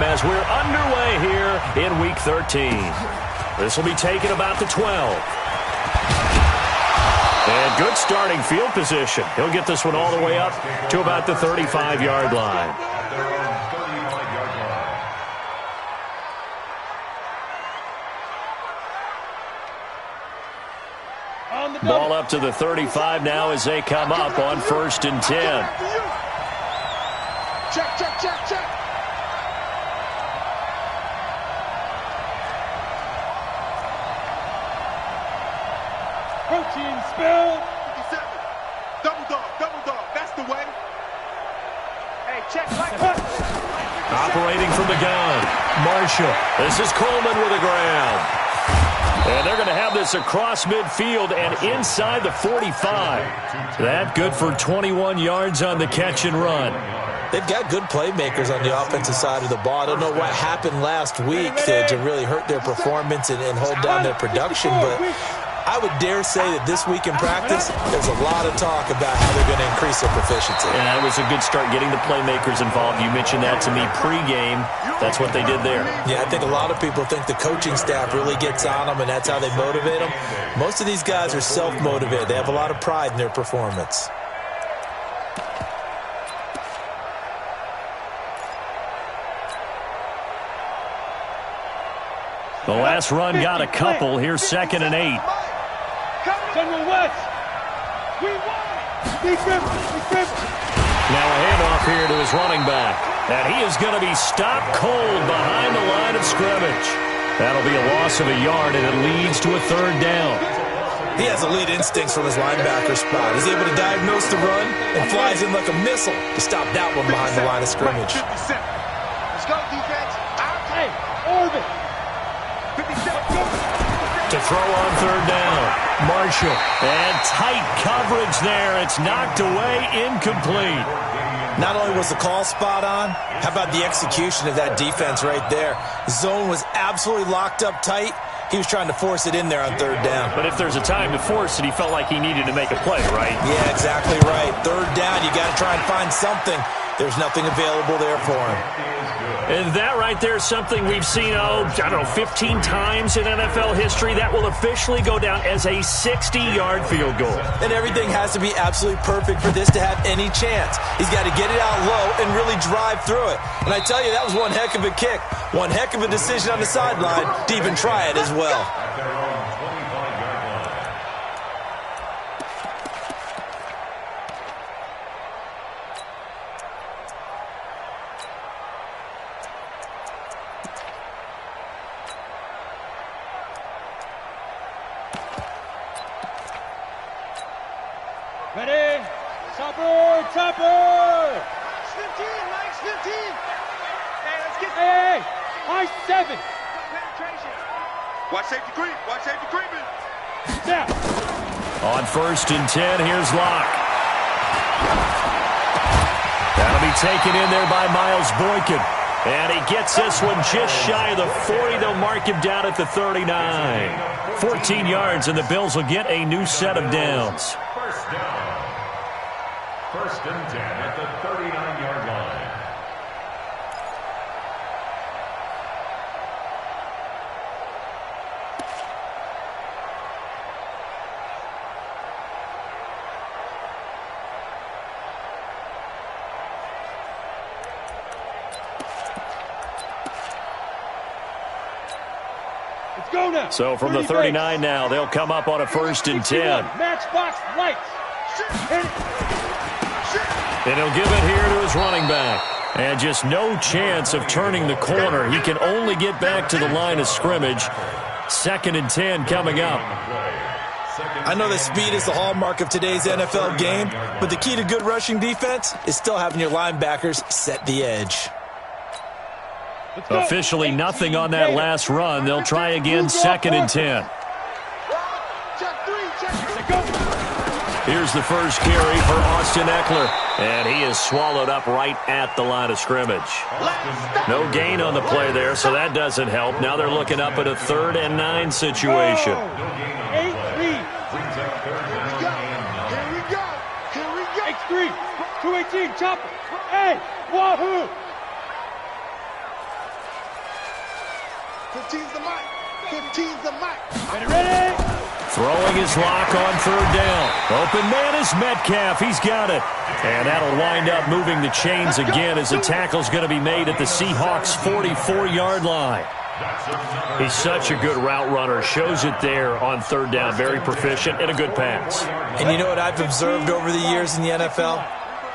as we're underway here in Week 13. This will be taken about the 12. And good starting field position. He'll get this one all the way up to about the 35-yard line. Ball up to the 35 now as they come up on 1st and 10. Check, check, check, check. Protein spill. 57. Double dog. That's the way. Hey, check. Operating from the gun, Marshall. This is Coleman with a grab. And they're going to have this across midfield and inside the 45. That good for 21 yards on the catch and run. They've got good playmakers on the offensive side of the ball. I don't know what happened last week to really hurt their performance and hold down their production, but I would dare say that this week in practice, there's a lot of talk about how they're going to increase their proficiency. And that was a good start getting the playmakers involved. You mentioned that to me pregame. That's what they did there. Yeah, I think a lot of people think the coaching staff really gets on them, and that's how they motivate them. Most of these guys are self-motivated. They have a lot of pride in their performance. The last run got a couple. Here's 2nd and 8. General West. We won. Now a handoff here to his running back. And he is going to be stopped cold behind the line of scrimmage. That'll be a loss of a yard, and it leads to a 3rd down. He has elite instincts from his linebacker spot. He's able to diagnose the run and flies in like a missile to stop that one behind the line of scrimmage. Let's go, defense. Hey, orbit. To throw on 3rd down, Marshall. And tight coverage there. It's knocked away, incomplete. Not only was the call spot on, how about the execution of that defense right there? Zone was absolutely locked up tight. He was trying to force it in there on 3rd down. But if there's a time to force it, he felt like he needed to make a play, right? Yeah, exactly right. 3rd down, you got to try and find something. There's nothing available there for him. And that right there is something we've seen, 15 times in NFL history. That will officially go down as a 60-yard field goal. And everything has to be absolutely perfect for this to have any chance. He's got to get it out low and really drive through it. And I tell you, that was one heck of a kick. One heck of a decision on the sideline to even try it as well. Ready? Chopper! 15, Mike's 15. Hey, let's get Hey, high 7. Penetration. Watch safety creeping. Now. On 1st and 10, here's Locke. That'll be taken in there by Miles Boykin. And he gets this one just shy of the 40. They'll mark him down at the 39. 14 yards, and the Bills will get a new set of downs. 1st and 10 at the 39-yard line. Let's go now. So from the 39 now, they'll come up on a 1st and 10. Matchbox lights. And he'll give it here to his running back. And just no chance of turning the corner. He can only get back to the line of scrimmage. 2nd and 10 coming up. I know that speed is the hallmark of today's NFL game, but the key to good rushing defense is still having your linebackers set the edge. Officially nothing on that last run. They'll try again, 2nd and 10. Here's the first carry for Austin Eckler. And he is swallowed up right at the line of scrimmage. No gain on the play there, so that doesn't help. Now they're looking up at a 3rd and 9 situation. 8-3. Here we go. 8-3. 218. Chopper. Hey, wahoo. 15's the mic. 15's the mic. Ready? Throwing his lock on third down. Open man is Metcalf. He's got it. And that'll wind up moving the chains again as the tackle's going to be made at the Seahawks' 44-yard line. He's such a good route runner. Shows it there on third down. Very proficient and a good pass. And you know what I've observed over the years in the NFL?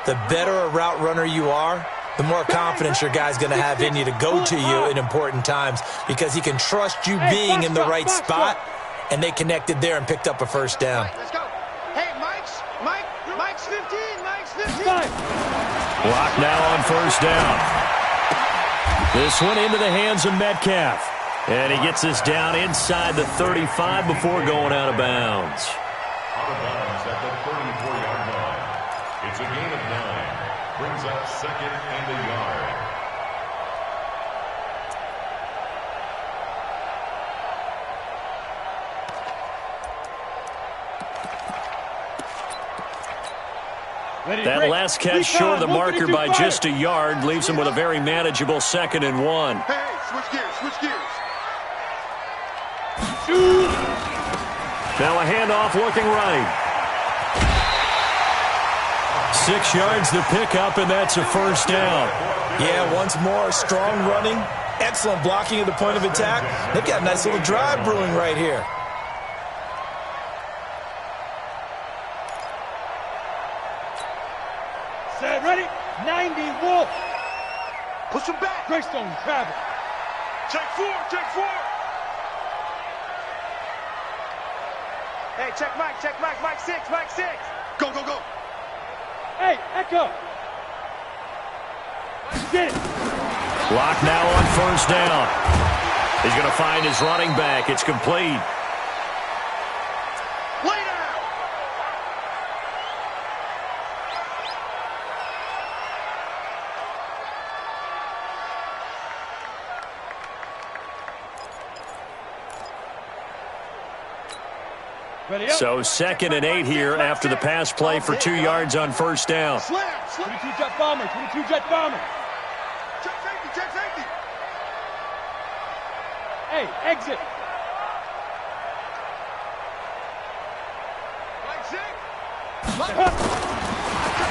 The better a route runner you are, the more confidence your guy's going to have in you to go to you in important times because he can trust you being in the right spot, and they connected there and picked up a first down. Let's go. Hey, Mike's 15. Mike's 15. Block now on first down. This one into the hands of Metcalf. And he gets this down inside the 35 before going out of bounds. Out of bounds at the 34-yard line. It's a gain of 9. Brings up second and a yard. That last catch short of the marker by just a yard leaves him with a very manageable 2nd and 1. Hey, switch gears. Now a handoff looking right. 6 yards to pick up, and that's a first down. Yeah, once more, strong running, excellent blocking at the point of attack. They've got a nice little drive brewing right here. Set, ready? 90 Wolf. Push him back. Greystone travel. Check 4. Hey, check Mike. Mike 6. Go. Hey, Echo. Get it. Block now on first down. He's going to find his running back. It's complete. Lay down. So 2nd and 8 here after the pass play for 2 yards on first down. Slam. 22 jet bomber. Check safety. Hey, exit.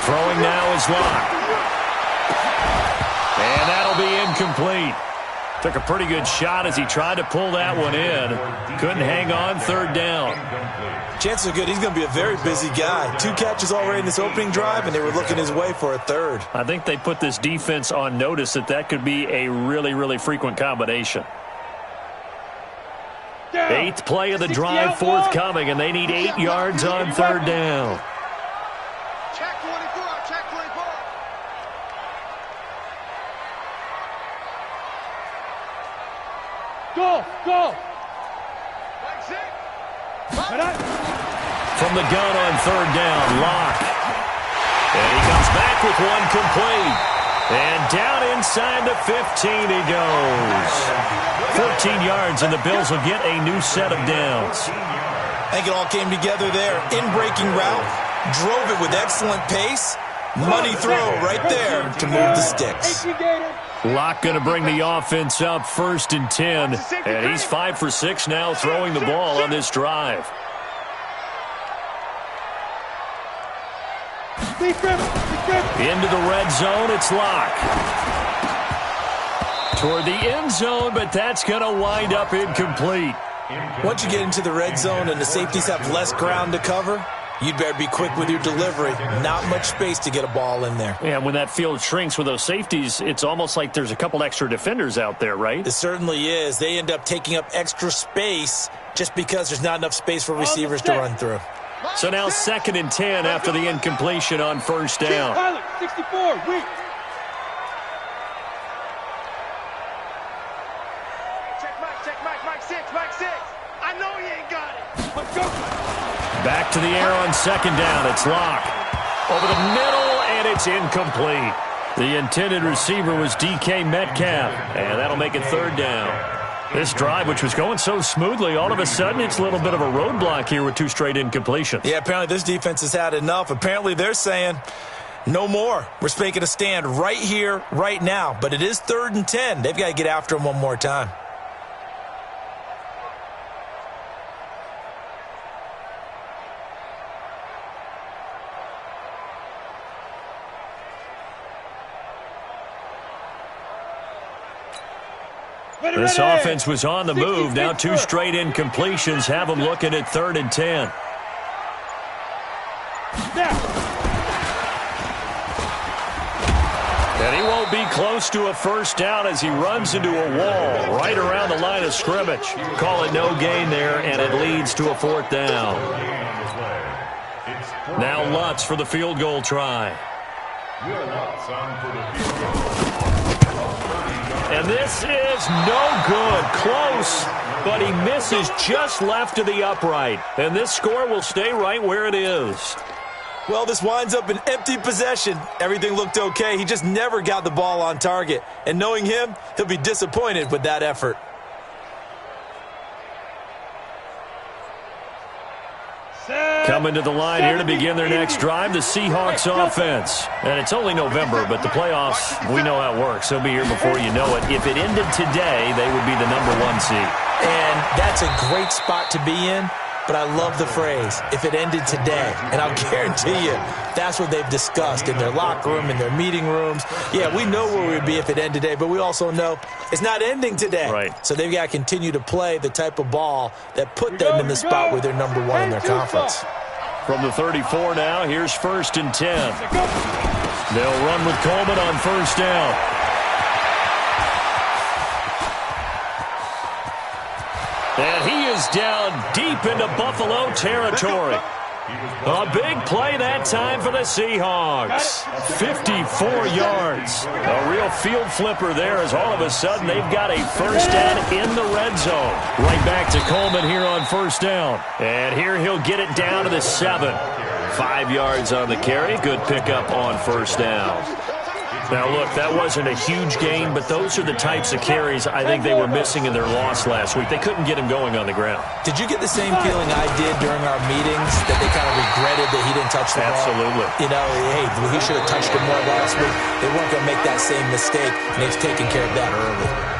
Throwing now is Locke. And that'll be incomplete. Took a pretty good shot as he tried to pull that one in. Couldn't hang on third down. Chances are good he's going to be a very busy guy. 2 catches already in this opening drive, and they were looking his way for a third. I think they put this defense on notice that could be a really, really frequent combination. 8th play of the drive forthcoming, and they need 8 yards on third down. Check 24. Go. Mike 6. From the gun on third down, Locke. And he comes back with one complete. And down inside the 15 he goes. 14 yards, and the Bills will get a new set of downs. I think it all came together there. In-breaking route, drove it with excellent pace. Money throw right there to move the sticks. Locke going to bring the offense up 1st and 10. And he's 5 for 6 now throwing the ball on this drive. Into the red zone, it's Locke. Toward the end zone, but that's going to wind up incomplete. Once you get into the red zone and the safeties have less ground to cover, you'd better be quick with your delivery. Not much space to get a ball in there. Yeah, when that field shrinks with those safeties, it's almost like there's a couple extra defenders out there, right? It certainly is. They end up taking up extra space just because there's not enough space for receivers to run through. So now 2nd and 10 after the incompletion on first down. Pilot, 64, weak. Mike 6. I know he ain't got it. Let's go. Back to the air on 2nd down. It's Locke. Over the middle, and it's incomplete. The intended receiver was DK Metcalf, and that'll make it 3rd down. This drive, which was going so smoothly, all of a sudden it's a little bit of a roadblock here with 2 straight incompletions. Yeah, apparently this defense has had enough. Apparently they're saying, no more. We're making a stand right here, right now. But it is 3rd and 10. They've got to get after him one more time. This offense was on the move. Now 2 straight incompletions have them looking at 3rd and 10. And he won't be close to a first down as he runs into a wall right around the line of scrimmage. Call it no gain there, and it leads to a 4th down. Now Lutz for the field goal try. And this is no good. Close, but he misses just left of the upright. And this score will stay right where it is. Well, this winds up an empty possession. Everything looked okay. He just never got the ball on target. And knowing him, he'll be disappointed with that effort. Coming to the line here to begin their next drive, the Seahawks offense. And it's only November, but the playoffs, we know how it works. They'll be here before you know it. If it ended today, they would be the #1 seed. And that's a great spot to be in. But I love the phrase, if it ended today. And I'll guarantee you, that's what they've discussed in their locker room, in their meeting rooms. Yeah, we know where we'd be if it ended today, but we also know it's not ending today. Right. So they've got to continue to play the type of ball that put them in the spot where they're #1 in their conference. From the 34 now, here's 1st and 10. They'll run with Coleman on 1st down. And he is down deep into Buffalo territory. A big play that time for the Seahawks. 54 yards. A real field flipper there as all of a sudden they've got a first down in the red zone. Right back to Coleman here on 1st down. And here he'll get it down to the 7. 5 yards on the carry. Good pickup on 1st down. Now, look, that wasn't a huge gain, but those are the types of carries I think they were missing in their loss last week. They couldn't get him going on the ground. Did you get the same feeling I did during our meetings, that they kind of regretted that he didn't touch the ball? Absolutely. You know, hey, he should have touched it more last week. They weren't going to make that same mistake, and they've taken care of that early.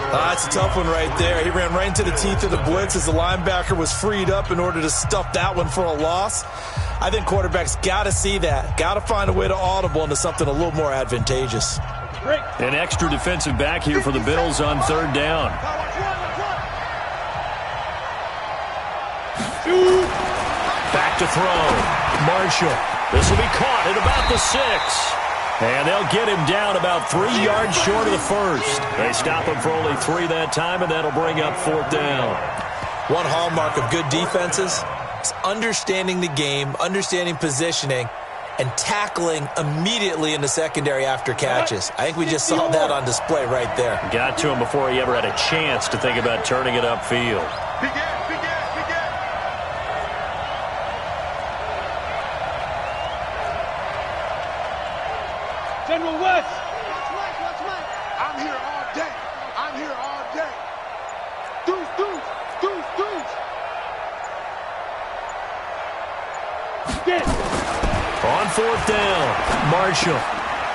That's a tough one right there. He ran right into the teeth of the blitz as the linebacker was freed up in order to stuff that one for a loss. I think quarterbacks got to see that. Got to find a way to audible into something a little more advantageous. An extra defensive back here for the Bills on 3rd down. Back to throw. Marshall. This will be caught at about the 6. And they'll get him down about 3 yards short of the 1st. They stop him for only 3 that time, and that'll bring up 4th down. One hallmark of good defenses is understanding the game, understanding positioning, and tackling immediately in the secondary after catches. I think we just saw that on display right there. Got to him before he ever had a chance to think about turning it upfield. General West. Watch Mike. I'm here all day. I'm here all day. Deuce. Get. On 4th down, Marshall.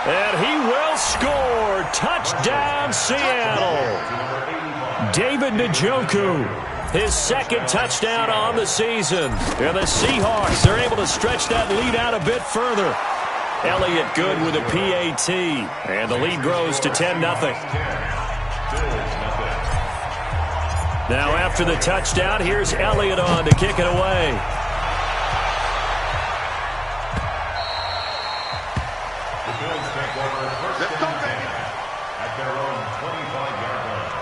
And he will score. Touchdown, Seattle. David Njoku. His 2nd touchdown on the season. And the Seahawks are able to stretch that lead out a bit further. Elliott good with a PAT. And the lead grows to 10-0. Now after the touchdown, here's Elliott on to kick it away. At their own 25-yard line.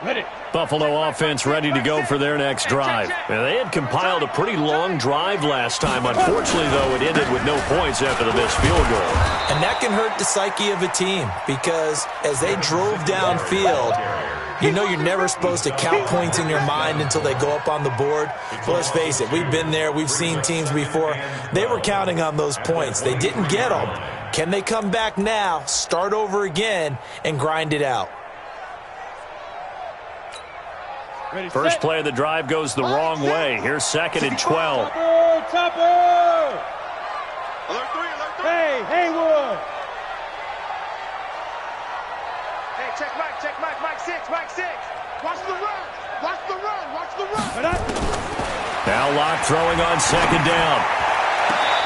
Ready. Buffalo offense ready to go for their next drive. Now, they had compiled a pretty long drive last time. Unfortunately, though, it ended with no points after the missed field goal. And that can hurt the psyche of a team because as they drove downfield, you know you're never supposed to count points in your mind until they go up on the board. Well, let's face it, we've been there. We've seen teams before. They were counting on those points. They didn't get them. Can they come back now, start over again, and grind it out? First play of the drive goes the wrong way. Here's 2nd and 12. Topper! Alert 3. Hey, Haywood! Hey, check Mike, Mike 6. Now Locke throwing on second down.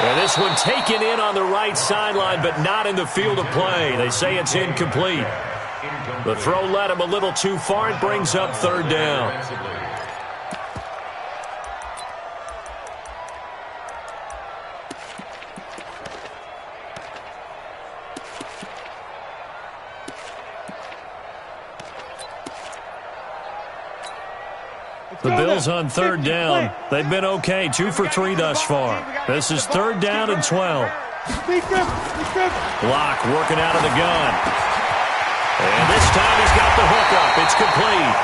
And this one taken in on the right sideline, but not in the field of play. They say it's incomplete. The throw led him a little too far. It brings up third down. The Bills on third down. They've been okay, 2 for 3 thus far. This is third down and 12. Locke working out of the gun. And this time he's got the hook up. It's complete.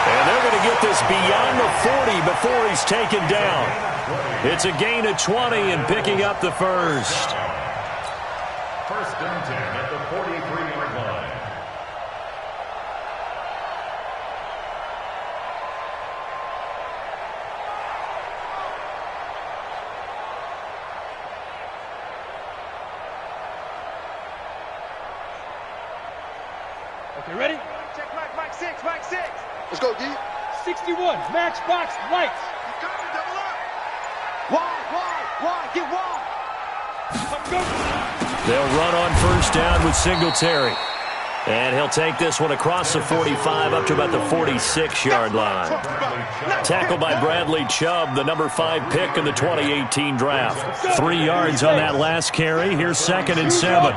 And they're going to get this beyond the 40 before he's taken down. It's a gain of 20 and picking up the first. First and 10 at the 43-yard line. Okay, ready? Check Mike 6, Mike 6. Let's go, D. 61, matchbox lights. You got it, double up. Wide, get wide. They'll run on first down with Singletary. And he'll take this one across the 45 up to about the 46-yard line. Tackled by Bradley Chubb, the number 5 pick in the 2018 draft. 3 yards on that last carry. Here's second and 7.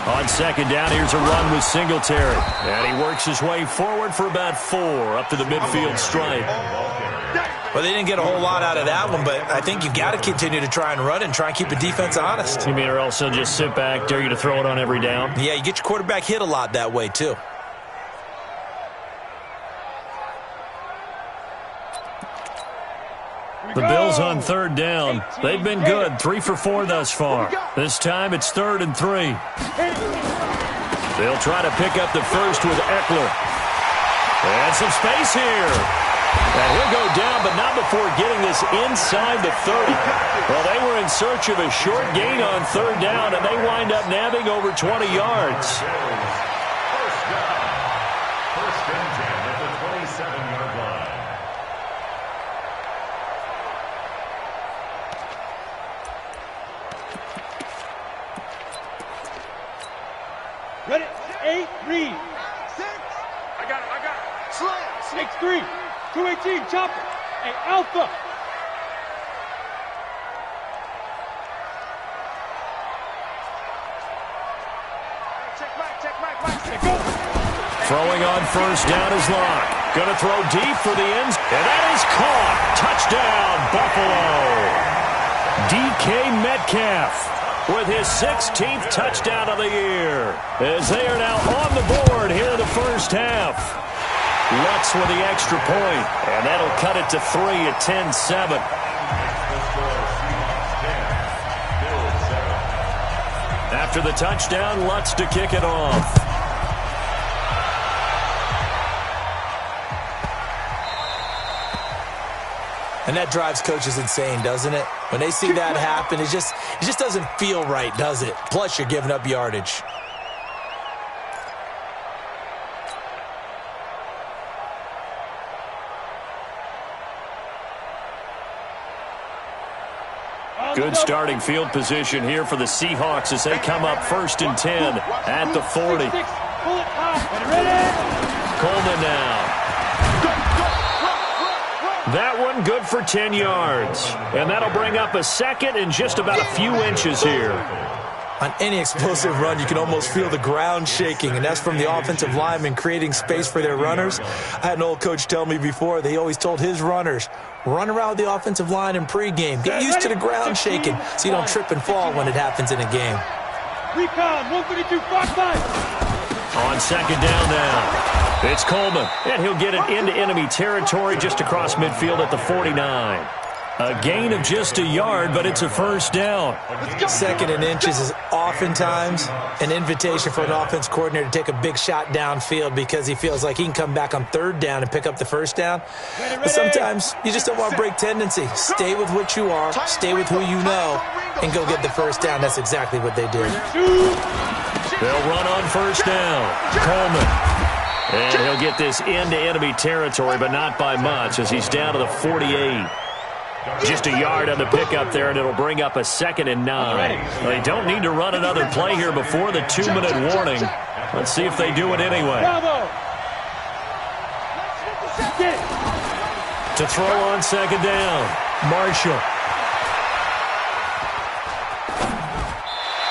On second down, here's a run with Singletary. And he works his way forward for about 4 up to the midfield stripe. Well, they didn't get a whole lot out of that one, but I think you've got to continue to try and run and try and keep the defense honest. You mean or else he'll just sit back, dare you to throw it on every down? Yeah, you get your quarterback hit a lot that way, too. The Bills on third down. They've been good, 3 for 4 thus far. This time it's third and 3. They'll try to pick up the first with Eckler. And some space here. And he'll go down, but not before getting this inside the 30. Well, they were in search of a short gain on third down, and they wind up nabbing over 20 yards. First down. First and 10 at the 27-yard line. Ready? 8, read. 6. I got it. Slam. 6-3. 218, chopper. Hey, Alpha. Check Mike. Go. Throwing on first down is Locke. Going to throw deep for the ends. And that is caught. Touchdown, Buffalo. DK Metcalf with his 16th touchdown of the year, as they are now on the board here in the first half. Lutz with the extra point, and that'll cut it to 3 at 10-7. After the touchdown, Lutz to kick it off. And that drives coaches insane, doesn't it? When they see that happen, it just doesn't feel right, does it? Plus, you're giving up yardage. Good starting field position here for the Seahawks as they come up first and 10 at the 40. Coleman now. That one good for 10 yards. And that'll bring up a second and just about a few inches here. On any explosive run, you can almost feel the ground shaking, and that's from the offensive linemen creating space for their runners. I had an old coach tell me before, they always told his runners, run around the offensive line in pregame. Get used to the ground shaking so you don't trip and fall when it happens in a game. Recon, 152, Fox 5. On second down now, it's Coleman, and he'll get it into enemy territory just across midfield at the 49. A gain of just a yard, but it's a first down. Second and inches is oftentimes an invitation for an offense coordinator to take a big shot downfield because he feels like he can come back on third down and pick up the first down. But sometimes you just don't want to break tendency. Stay with what you are, stay with who you know, and go get the first down. That's exactly what they did. They'll run on first down. Coleman. And he'll get this into enemy territory, but not by much, as he's down to the 48. Just a yard on the pickup there, and it'll bring up a 2nd and 9. They don't need to run another play here before the 2-minute warning. Let's see if they do it anyway. To throw on 2nd down, Marshall.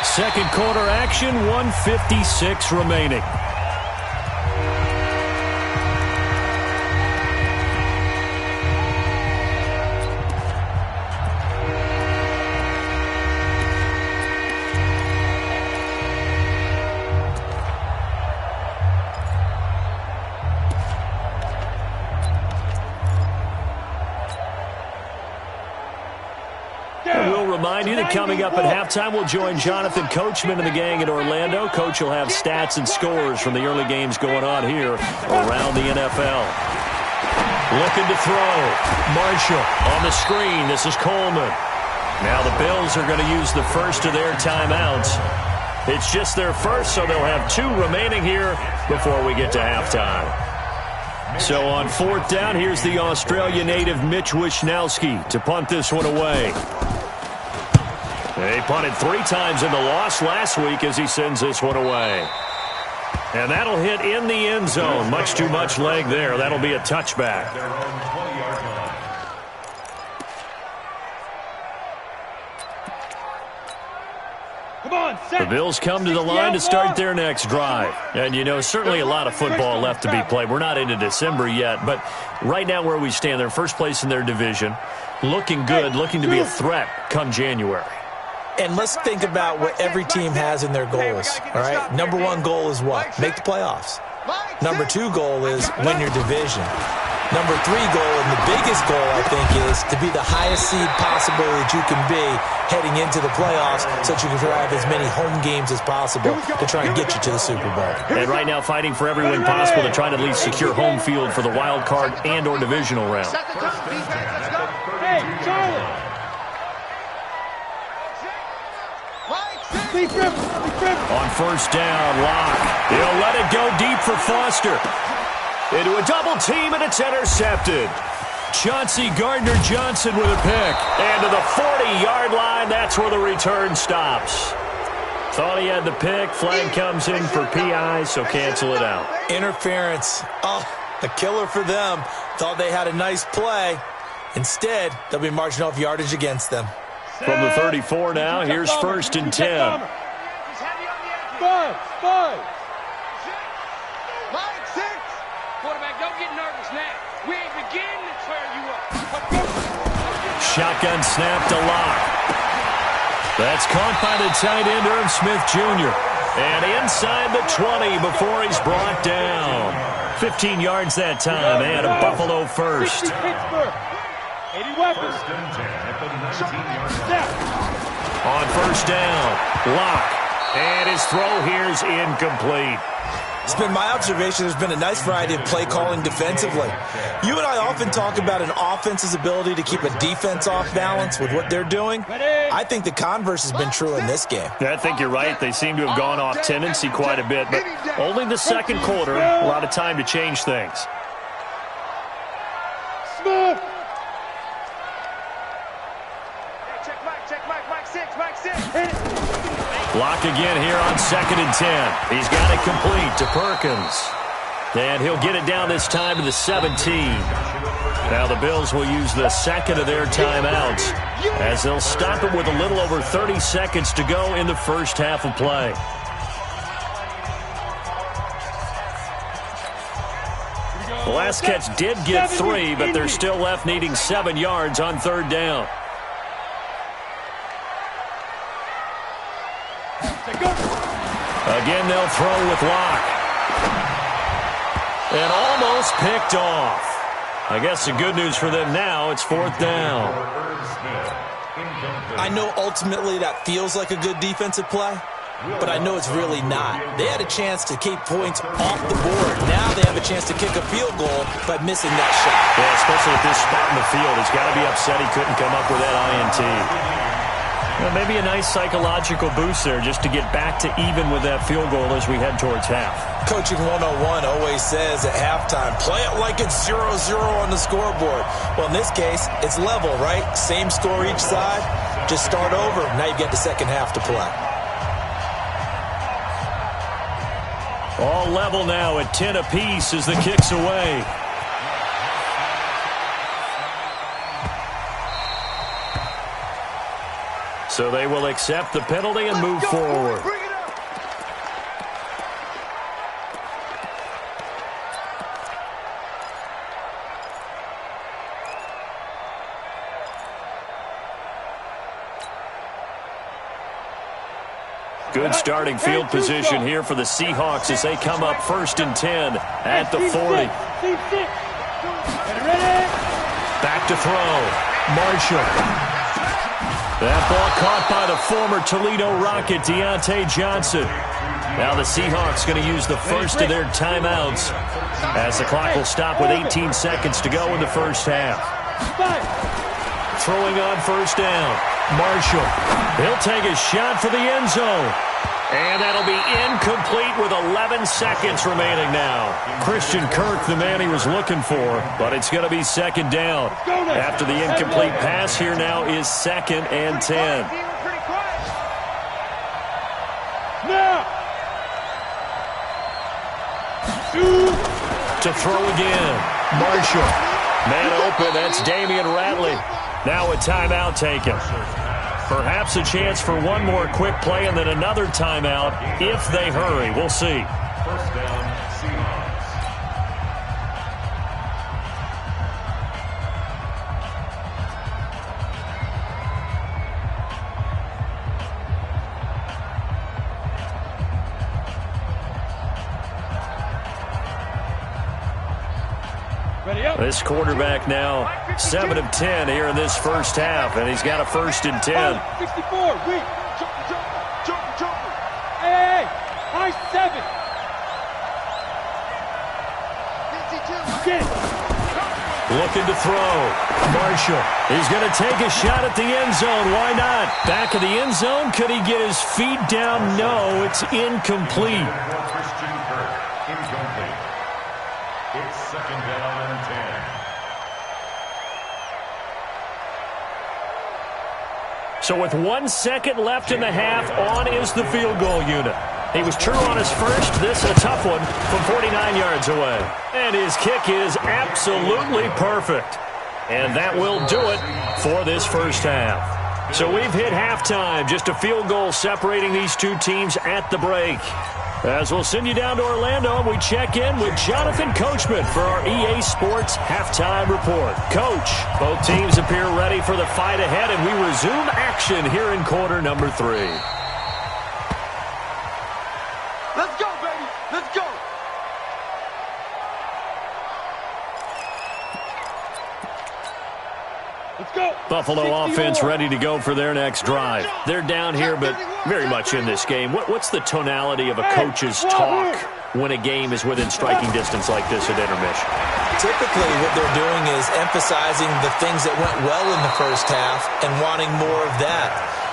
Second quarter action, 1:56 remaining. Remind you that coming up at halftime, we'll join Jonathan Coachman and the gang in Orlando. Coach will have stats and scores from the early games going on here around the NFL. Looking to throw. Marshall on the screen. This is Coleman. Now the Bills are going to use the first of their timeouts. It's just their first, so they'll have 2 remaining here before we get to halftime. So on 4th down, here's the Australia native Mitch Wishnowsky to punt this one away. They punted 3 times in the loss last week as he sends this one away. And that'll hit in the end zone. Much too much leg there. That'll be a touchback. The Bills come to the line to start their next drive. And, you know, certainly a lot of football left to be played. We're not into December yet, but right now where we stand, they're first place in their division. Looking good, looking to be a threat come January. And let's think about what every team has in their goals, all right? Number 1 goal is what? Make the playoffs. Number 2 goal is win your division. Number 3 goal, and the biggest goal, I think, is to be the highest seed possible that you can be heading into the playoffs so that you can drive as many home games as possible to try and get you to the Super Bowl. And right now fighting for every win possible to try to at least secure home field for the wild card and or divisional round. Hey, Charlie! On 1st down, Locke. He'll let it go deep for Foster. Into a double team, and it's intercepted. Chauncey Gardner-Johnson with a pick. And to the 40-yard line, that's where the return stops. Thought he had the pick. Flag comes in for PI, so cancel it out. Interference. Oh, a killer for them. Thought they had a nice play. Instead, they'll be marching off yardage against them. From the 34 now, here's 1st and 10. Five. Line 6. Quarterback, don't get nervous now. We ain't beginning to tear you up. Shotgun snap to Locke. That's caught by the tight end, Irv Smith Jr. And inside the 20 before he's brought down. 15 yards that time, and a Buffalo first. 80 weapons. On 1st down, Locke. And his throw here's incomplete. It's been my observation there's been a nice variety of play calling defensively. You and I often talk about an offense's ability to keep a defense off balance with what they're doing. I think the converse has been true in this game. I think you're right. They seem to have gone off tendency quite a bit, but only the second quarter, a lot of time to change things. Smith. Check Mike 6. Block again here on 2nd and 10. He's got it complete to Perkins. And he'll get it down this time to the 17. Now the Bills will use the 2nd of their timeouts as they'll stop it with a little over 30 seconds to go in the first half of play. The last catch did get 3, but they're still left needing 7 yards on 3rd down. Again, they'll throw with Locke. And almost picked off. I guess the good news for them now, it's 4th down. I know ultimately that feels like a good defensive play, but I know it's really not. They had a chance to keep points off the board. Now they have a chance to kick a field goal by missing that shot. Yeah, especially at this spot in the field. He's got to be upset he couldn't come up with that INT. Well, maybe a nice psychological boost there just to get back to even with that field goal as we head towards half. Coaching 101 always says at halftime, play it like it's 0-0 on the scoreboard. Well, in this case, it's level, right? Same score each side. Just start over. Now you get the second half to play. All level now at 10 apiece as the kick's away. So they will accept the penalty and move forward. Good starting field position here for the Seahawks as they come up 1st and 10 at the 40. Back to throw. Marshall. That ball caught by the former Toledo Rocket, Deontay Johnson. Now the Seahawks going to use the first of their timeouts as the clock will stop with 18 seconds to go in the first half. Throwing on 1st down. Marshall. He'll take a shot for the end zone. And that'll be incomplete with 11 seconds remaining now. Christian Kirk, the man he was looking for, but it's going to be 2nd down. After the incomplete pass, here now is 2nd and 10. To throw again. Marshall. Man open, that's Damian Ratley. Now a timeout taken. Perhaps a chance for one more quick play and then another timeout if they hurry. We'll see. 1st down, Seahawks. This quarterback now 7 of 10 here in this first half, and he's got a 1st and 10. 64, weak. Hey, high 7. 52. Looking to throw. Marshall. He's going to take a shot at the end zone. Why not? Back of the end zone. Could he get his feet down? No, it's incomplete. Christian Kirk, incomplete. It's 2nd down and 10. So with 1 second left in the half, on is the field goal unit. He was true on his first. This a tough one from 49 yards away. And his kick is absolutely perfect. And that will do it for this first half. So we've hit halftime. Just a field goal separating these two teams at the break. As we'll send you down to Orlando, we check in with Jonathan Coachman for our EA Sports Halftime Report. Coach, both teams appear ready for the fight ahead, and we resume action here in quarter number 3. Let's go, baby. Let's go. Let's go. Buffalo offense ready to go for their next drive. They're down here, but very much in this game. What's the tonality of a coach's talk when a game is within striking distance like this at intermission? Typically, what they're doing is emphasizing the things that went well in the first half and wanting more of that.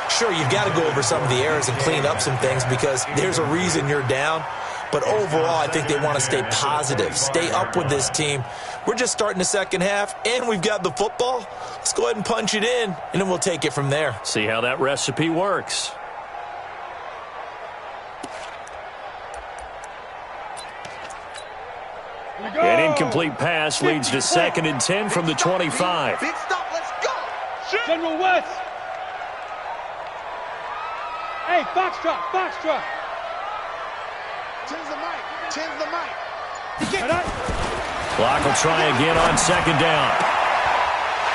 Sure, you've got to go over some of the errors and clean up some things because there's a reason you're down. But overall, I think they want to stay positive, stay up with this team. We're just starting the second half, and we've got the football. Let's go ahead and punch it in, and then we'll take it from there. See how that recipe works. An incomplete pass leads to 2nd and 10 from the 25. Big stop, let's go. General West. Hey, Foxtrot, Foxtrot. Change the mic, change the mic. Clock will try again on 2nd down.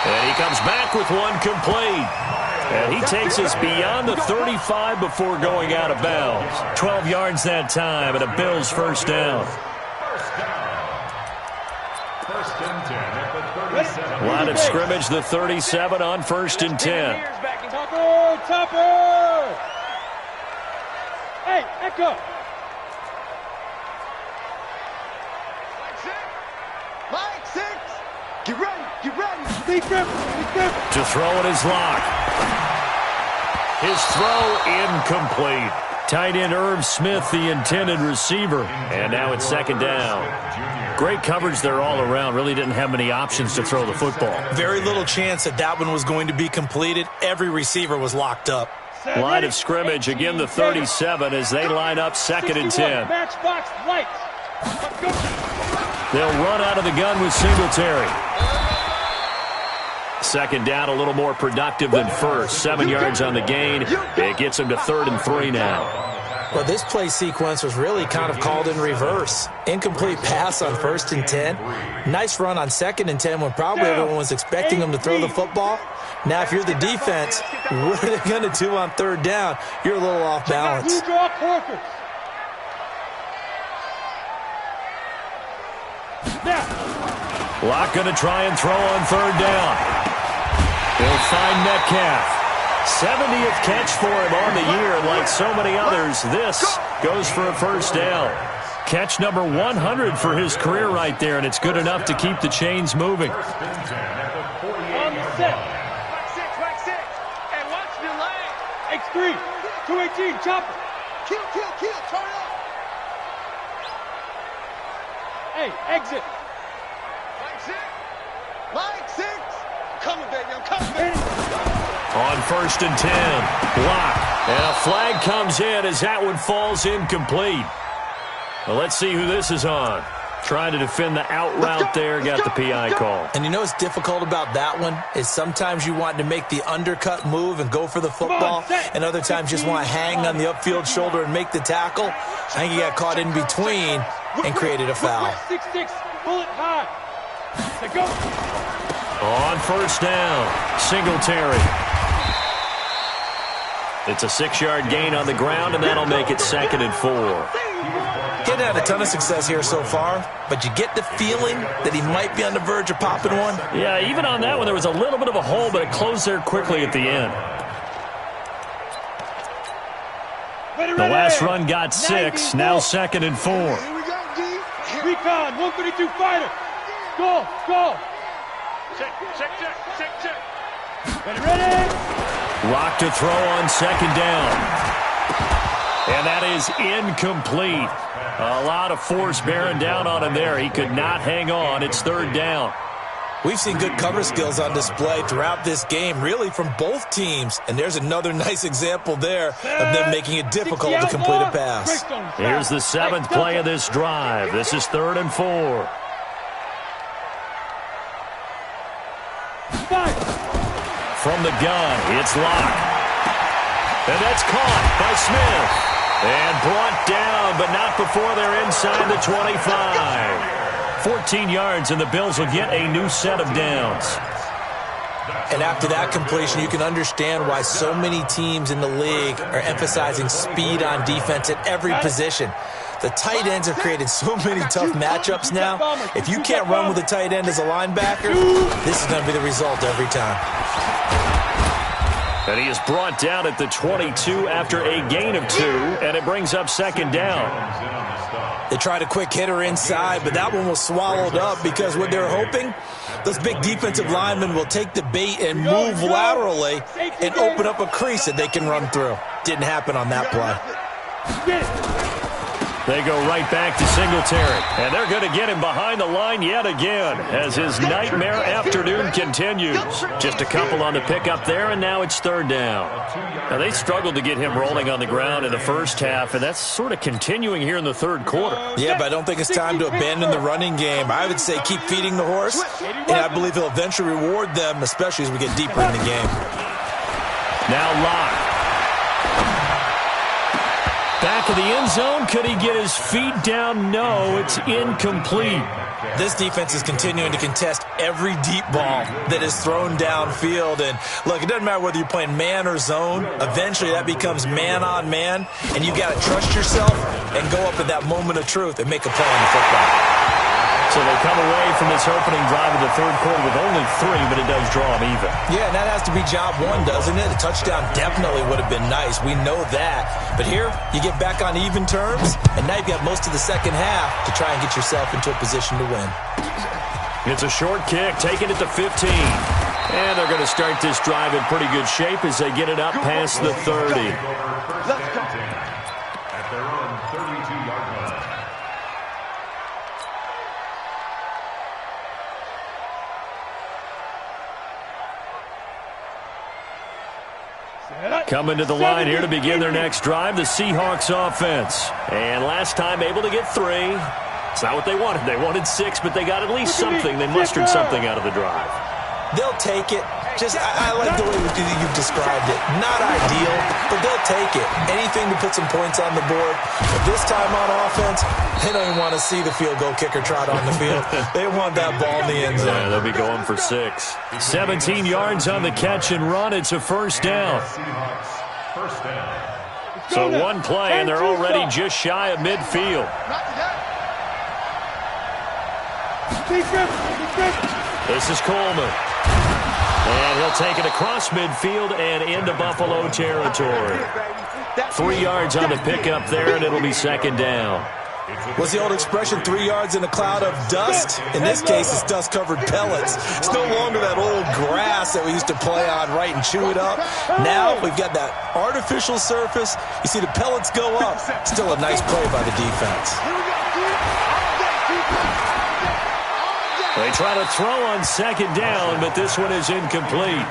And he comes back with one complete. And he takes us beyond the 35 before going out of bounds. 12 yards that time, and a Bills 1st down. First and 10 at the 37. Line of scrimmage, the 37 on 1st and 10. Topper! Hey, Echo! Mike 6! Get ready, get ready! Be careful, To throw it is locked. His throw incomplete. Tight end Irv Smith, the intended receiver. And now it's second down. Great coverage there all around. Really didn't have many options to throw the football. Very little chance that that one was going to be completed. Every receiver was locked up. Line of scrimmage, again the 37 as they line up second and 10. Matchbox lights. They'll run out of the gun with Singletary. Second down, a little more productive than first. 7 yards on the gain. It gets them to 3rd and 3 now. Well, this play sequence was really kind of called in reverse. Incomplete pass on 1st and 10. Nice run on 2nd and 10 when probably everyone was expecting them to throw the football. Now, if you're the defense, what are they going to do on 3rd down? You're a little off balance. Locke going to try and throw on 3rd down. He'll find Metcalf. 70th catch for him on the year. Like so many others, this goes for a first down. Catch number 100 for his career right there, and it's good enough to keep the chains moving. On the set. Wax 6. And watch the leg. X3. 218. Chopper. Kill. Turn up. Hey, exit. Line 6. Coming, baby. I'm coming, baby. On 1st and 10, block. And a flag comes in as that one falls incomplete. Well, let's see who this is on. Trying to defend the out route there, got the PI call. And you know what's difficult about that one is sometimes you want to make the undercut move and go for the football, and other times you just want to hang on the upfield shoulder and make the tackle. I think he got caught in between and created a foul. 6-6, bullet high. They go. On 1st down, Singletary. It's a 6-yard gain on the ground, and that'll make it 2nd and 4. He hadn't had a ton of success here so far, but you get the feeling that he might be on the verge of popping one. Yeah, even on that one, there was a little bit of a hole, but it closed there quickly at the end. The last run got 6, now 2nd and 4. Here we go, G. Recon, 132 fighter. Go. Check. Ready. Lock to throw on 2nd down. And that is incomplete. A lot of force bearing down on him there. He could not hang on. It's 3rd down. We've seen good cover skills on display throughout this game, really from both teams. And there's another nice example there of them making it difficult to complete a pass. Here's the 7th play of this drive. This is 3rd and 4. From the gun, it's Locke. And that's caught by Smith. And brought down, but not before they're inside the 25. 14 yards, and the Bills will get a new set of downs. And after that completion, you can understand why so many teams in the league are emphasizing speed on defense at every position. The tight ends have created so many tough matchups now. If you can't run with a tight end as a linebacker, this is going to be the result every time. And he is brought down at the 22 after a gain of 2, and it brings up 2nd down. They tried a quick hitter inside, but that one was swallowed up because what they're hoping, those big defensive linemen will take the bait and move laterally and open up a crease that they can run through. Didn't happen on that play. They go right back to Singletary, and they're going to get him behind the line yet again as his nightmare afternoon continues. Just a couple on the pickup there, and now it's 3rd down. Now, they struggled to get him rolling on the ground in the first half, and that's sort of continuing here in the 3rd quarter. Yeah, but I don't think it's time to abandon the running game. I would say keep feeding the horse, and I believe he'll eventually reward them, especially as we get deeper in the game. Now Locke. Back of the end zone. Could he get his feet down? No, it's incomplete. This defense is continuing to contest every deep ball that is thrown downfield. And look, it doesn't matter whether you're playing man or zone. Eventually that becomes man on man, and you got to trust yourself and go up at that moment of truth and make a play on the football. So they come away from this opening drive of the 3rd quarter with only 3, but it does draw them even. Yeah, and that has to be job 1, doesn't it? A touchdown definitely would have been nice. We know that. But here, you get back on even terms, and now you've got most of the second half to try and get yourself into a position to win. It's a short kick, taking it to 15. And they're going to start this drive in pretty good shape as they get it up past the 30. Coming to the line here to begin their next drive, the Seahawks offense. And last time able to get 3. It's not what they wanted. They wanted 6, but they got at least something. They mustered something out of the drive. They'll take it. I like the way you've described it. Not ideal, but they'll take it. Anything to put some points on the board. But this time on offense, they don't even want to see the field goal kicker trot on the field. They want that ball in the end zone. Yeah, they'll be going for 6. 17 yards on the catch and run. It's a first down. So one play, and they're already just shy of midfield. This is Coleman. And he'll take it across midfield and into Buffalo territory. 3 yards on the pickup there, and it'll be second down. What's the old expression, 3 yards in a cloud of dust? In this case, it's dust-covered pellets. It's no longer that old grass that we used to play on, right, and chew it up. Now we've got that artificial surface. You see the pellets go up. Still a nice play by the defense. They try to throw on second down, but this one is incomplete.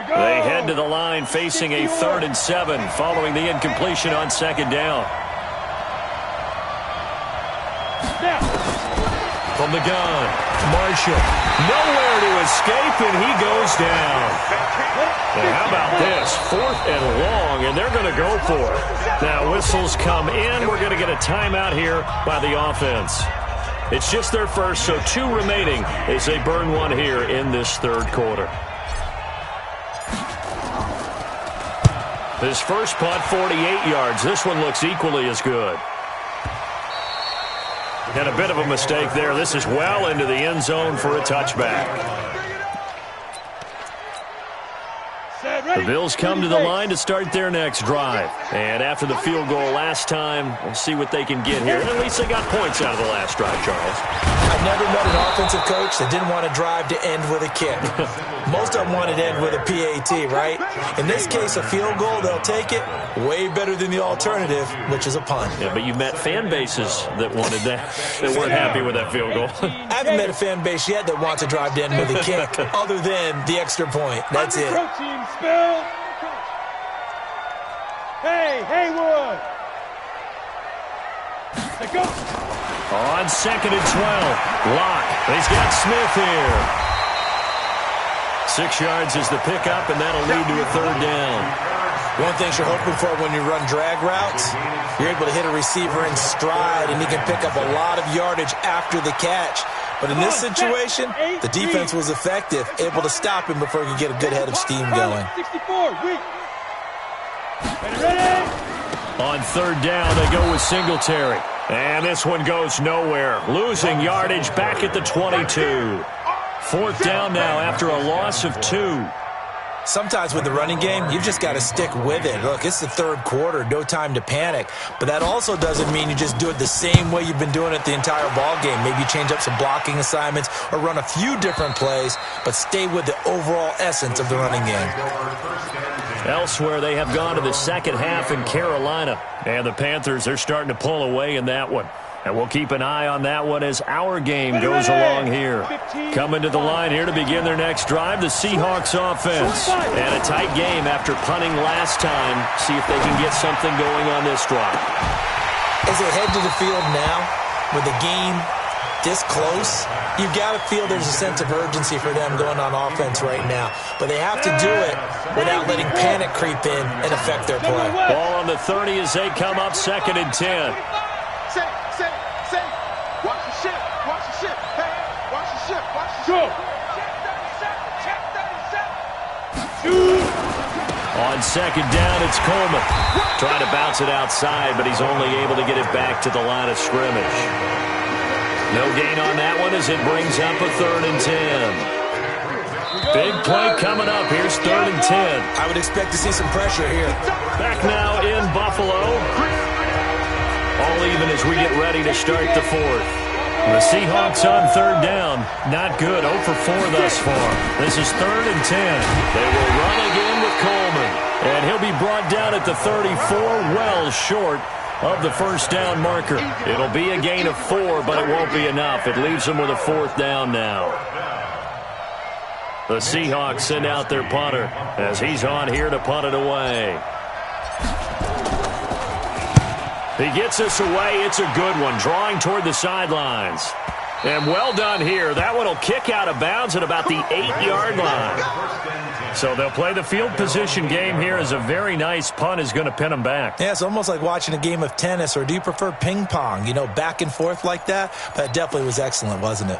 They head to the line facing a 3rd and 7 following the incompletion on second down. From the gun, Marshall. Nowhere to escape, and he goes down. Now, how about this? 4th and long, and they're going to go for it. Now, whistles come in. We're going to get a timeout here by the offense. It's just their first, so 2 remaining as they burn one here in this 3rd quarter. His first punt, 48 yards. This one looks equally as good. And a bit of a mistake there. This is well into the end zone for a touchback. The Bills come to the line to start their next drive. And after the field goal last time, we'll see what they can get here. At least they got points out of the last drive, Charles. I've never met an offensive coach that didn't want to drive to end with a kick. Most of them wanted to end with a PAT, right? In this case, a field goal, they'll take it. Way better than the alternative, which is a punt. Yeah, but you met fan bases that wanted that, that weren't happy with that field goal. I haven't met a fan base yet that wants to drive to end with a kick, other than the extra point. That's it. Hey, Haywood! Let's go. On 2nd and 12, Locke. He's got Smith here. 6 yards is the pickup, and that'll lead to a 3rd down. One thing you're hoping for when you run drag routes, you're able to hit a receiver in stride, and he can pick up a lot of yardage after the catch. But in this situation, the defense was effective, able to stop him before he could get a good head of steam going. 64, weak. On 3rd down, they go with Singletary. And this one goes nowhere. Losing yardage back at the 22. 4th down now after a loss of 2. Sometimes with the running game, you've just got to stick with it. Look, it's the 3rd quarter, no time to panic. But that also doesn't mean you just do it the same way you've been doing it the entire ball game. Maybe change up some blocking assignments or run a few different plays, but stay with the overall essence of the running game. Elsewhere, they have gone to the second half in Carolina. And the Panthers are starting to pull away in that one. And we'll keep an eye on that one as our game goes along here. Coming to the line here to begin their next drive, the Seahawks offense. And a tight game after punting last time. See if they can get something going on this drive. As they head to the field now, with the game this close, you've got to feel there's a sense of urgency for them going on offense right now. But they have to do it without letting panic creep in and affect their play. Ball on the 30 as they come up 2nd and 10. Watch the ship. Watch the ship. Hey, watch the ship. Watch the ship. On 2nd down, it's Coleman. Trying to bounce it outside, but he's only able to get it back to the line of scrimmage. No gain on that one as it brings up a 3rd and 10. Big play coming up. Here's 3rd and 10. I would expect to see some pressure here. Back now in Buffalo. All even as we get ready to start the 4th. The Seahawks on third down. Not good. 0 for 4 thus far. This is 3rd and 10. They will run again with Coleman. And he'll be brought down at the 34, well short of the first down marker. It'll be a gain of 4, but it won't be enough. It leaves them with a 4th down now. The Seahawks send out their punter as he's on here to punt it away. He gets us away. It's a good one, drawing toward the sidelines. And well done here. That one will kick out of bounds at about the 8-yard line. So they'll play the field position game here as a very nice punt is going to pin them back. Yeah, it's almost like watching a game of tennis, or do you prefer ping pong? You know, back and forth like that? That definitely was excellent, wasn't it?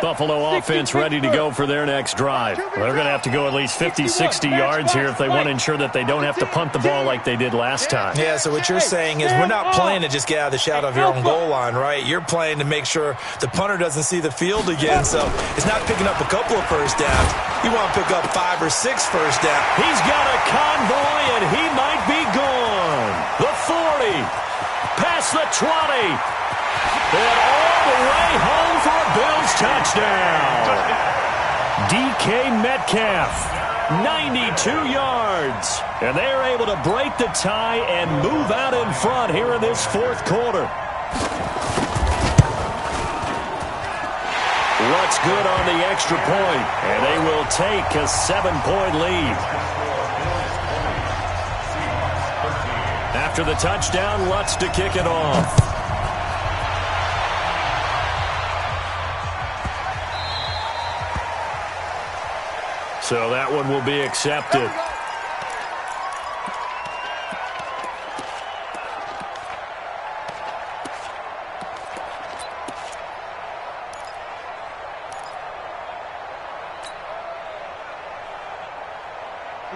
Buffalo offense ready to go for their next drive. They're going to have to go at least 50, 60 yards here if they want to ensure that they don't have to punt the ball like they did last time. Yeah, so what you're saying is we're not playing to just get out of the shadow of your own goal line, right? You're playing to make sure the punter doesn't see the field again, so it's not picking up a couple of first downs. You want to pick up 5 or 6 first downs. He's got a convoy, and he might be gone. The 40, past the 20. And all the way home for a Bills touchdown. DK Metcalf, 92 yards. And they're able to break the tie and move out in front here in this 4th quarter. What's good on the extra point, and they will take a 7-point lead. After the touchdown, Lutz to kick it off. So that one will be accepted.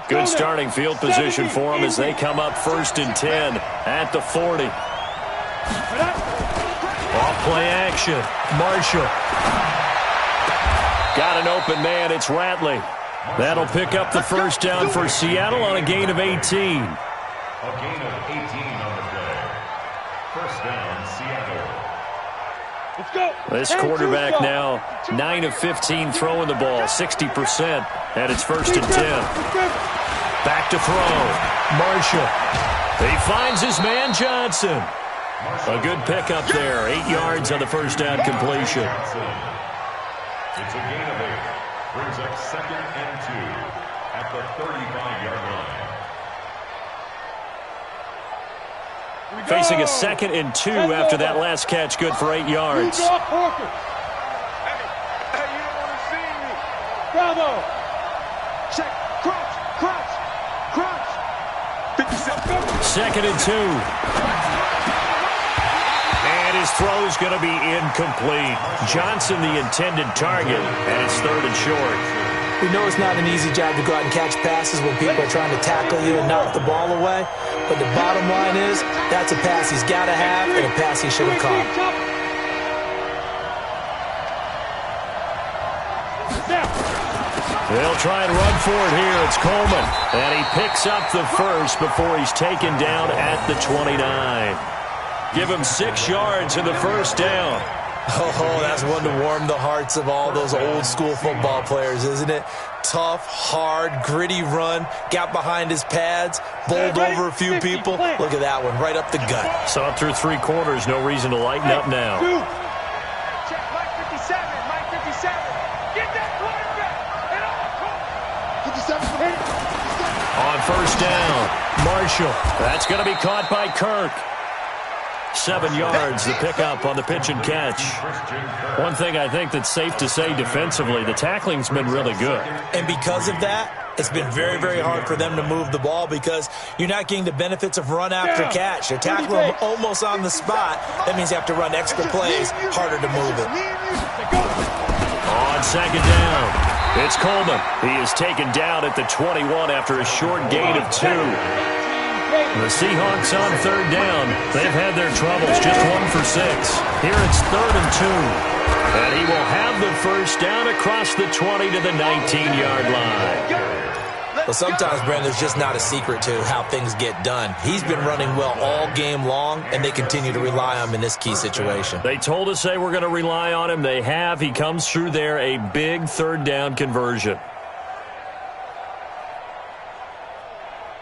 Good starting field position for them as they come up 1st and 10 at the 40. Off play action. Marshall. Got an open man. It's Ratley. That'll pick up the first down for Seattle on a gain of 18. A gain of 18 on the play. First down, Seattle. Let's go. This quarterback now 9 of 15 throwing the ball, 60%, and it's 1st and 10. Back to throw. Marshall. He finds his man Johnson. A good pickup there. 8 yards on the first down completion. It's a gain of 8. Brings up 2nd and 2 at the 35-yard line. Facing a 2nd and 2 after that last catch, good for 8 yards. Hey, you don't want to see me. Bravo. Check. Crunch. 2nd and 2. And his throw's going to be incomplete. Johnson the intended target, and it's 3rd and short. We know it's not an easy job to go out and catch passes when people are trying to tackle you and knock the ball away. But the bottom line is, that's a pass he's got to have and a pass he should have caught. They'll try and run for it here. It's Coleman. And he picks up the first before he's taken down at the 29. Give him 6 yards in the first down. Oh, that's one to warm the hearts of all those old school football players, isn't it? Tough, hard, gritty run. Got behind his pads, bowled over a few people. Look at that one, right up the gut. Saw it through 3 quarters. No reason to lighten up now. Check Mike 57. Mike 57. Get that quarterback. 57. On first down, Marshall. That's going to be caught by Kirk. 7 yards, the pickup on the pitch and catch. One thing I think that's safe to say defensively, the tackling's been really good. And because of that, it's been very, very hard for them to move the ball because you're not getting the benefits of run after catch. They're tackling them almost on the spot. That means you have to run extra plays, harder to move it. On second down, it's Coleman. He is taken down at the 21 after a short gain of 2. The Seahawks on third down. They've had their troubles, just 1 for 6. Here it's 3rd and 2. And he will have the first down across the 20 to the 19-yard line. Well, sometimes, Brandon, there's just not a secret to how things get done. He's been running well all game long, and they continue to rely on him in this key situation. They told us they were going to rely on him. They have. He comes through there, a big third down conversion.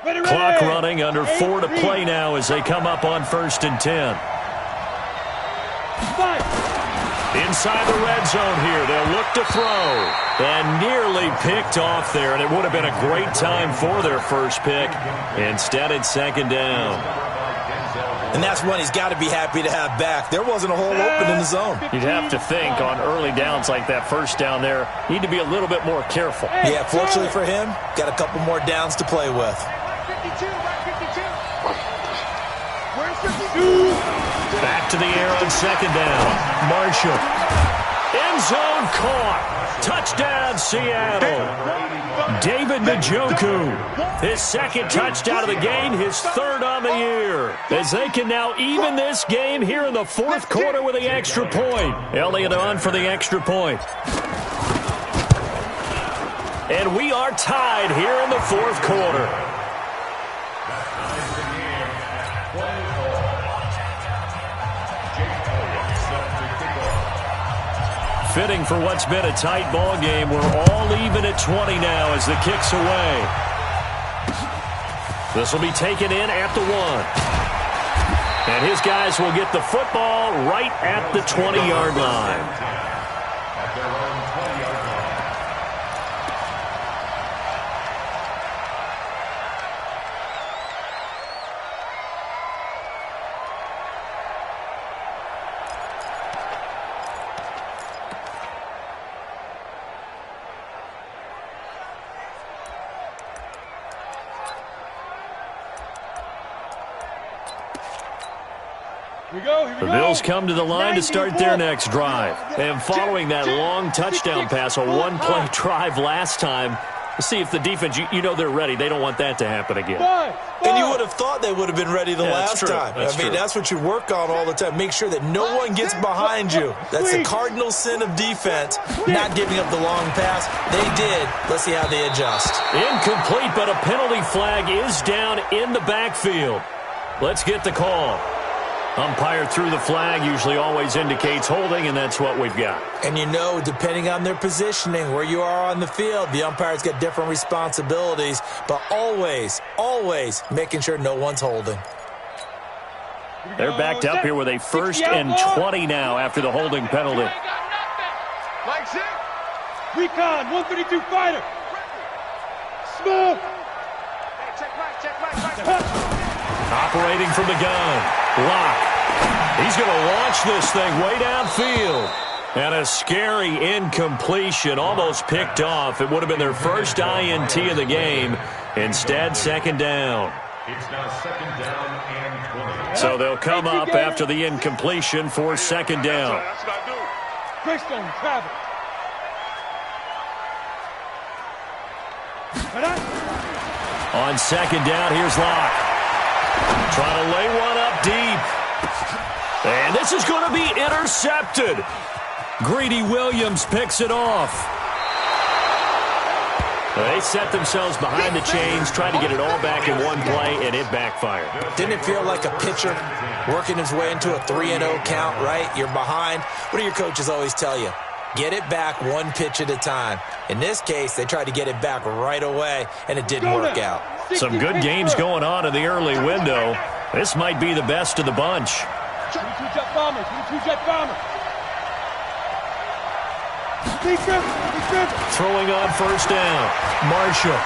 Clock running, under 4 to play now as they come up on 1st and 10. Inside the red zone here, they'll look to throw. And nearly picked off there, and it would have been a great time for their first pick. Instead, it's 2nd down. And that's one he's got to be happy to have back. There wasn't a hole open in the zone. You'd have to think on early downs like that, first down there, need to be a little bit more careful. Yeah, fortunately for him, got a couple more downs to play with. 52. Where's 52? Back to the air on 2nd down. Marshall. End zone caught. Touchdown, Seattle. David Njoku. His 2nd touchdown of the game, his 3rd on the year. As they can now even this game here in the 4th quarter with the extra point. Elliott on for the extra point. And we are tied here in the 4th quarter. Fitting for what's been a tight ball game. We're all even at 20 now as the kick's away. This will be taken in at the 1. And his guys will get the football right at the 20-yard line. The Bills come to the line to start their next drive. And following that long touchdown pass, a one-play drive last time, see if the defense, you know they're ready. They don't want that to happen again. And you would have thought they would have been ready the last time. That's what you work on all the time. Make sure that no one gets behind you. That's the cardinal sin of defense, not giving up the long pass. They did. Let's see how they adjust. Incomplete, but a penalty flag is down in the backfield. Let's get the call. Umpire threw the flag, usually always indicates holding, and that's what we've got. And you know, depending on their positioning, where you are on the field, the umpire's got different responsibilities, but always, always making sure no one's holding. They're backed up here with a 1st and 20 now after the holding penalty. Recon, 132 fighter. Smoke. Operating from the gun. Lock. He's going to launch this thing way downfield. And a scary incompletion, almost picked off. It would have been their first INT of the game. Instead, 2nd down. It's now 2nd down and 20. So they'll come up after the incompletion for 2nd down. Greystone, travel. On 2nd down, here's Locke. Trying to lay one up deep. And this is going to be intercepted. Greedy Williams picks it off. They set themselves behind the chains, trying to get it all back in one play, and it backfired. Didn't it feel like a pitcher working his way into a 3-0 count, right? You're behind. What do your coaches always tell you? Get it back one pitch at a time. In this case, they tried to get it back right away, and it didn't work out. Some good games going on in the early window. This might be the best of the bunch. 22-jet bombers, 22-jet bombers. Throwing on 1st down. Marshall.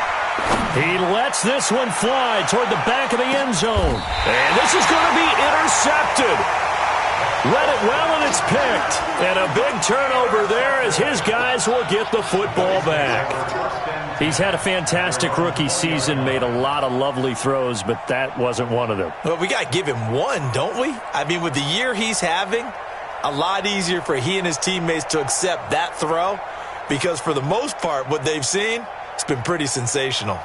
He lets this one fly toward the back of the end zone. And this is going to be intercepted. Read it well, and it's picked. And a big turnover there as his guys will get the football back. He's had a fantastic rookie season, made a lot of lovely throws, but that wasn't one of them. Well, we got to give him one, don't we? I mean, with the year he's having, a lot easier for he and his teammates to accept that throw because for the most part, what they've seen, it's been pretty sensational.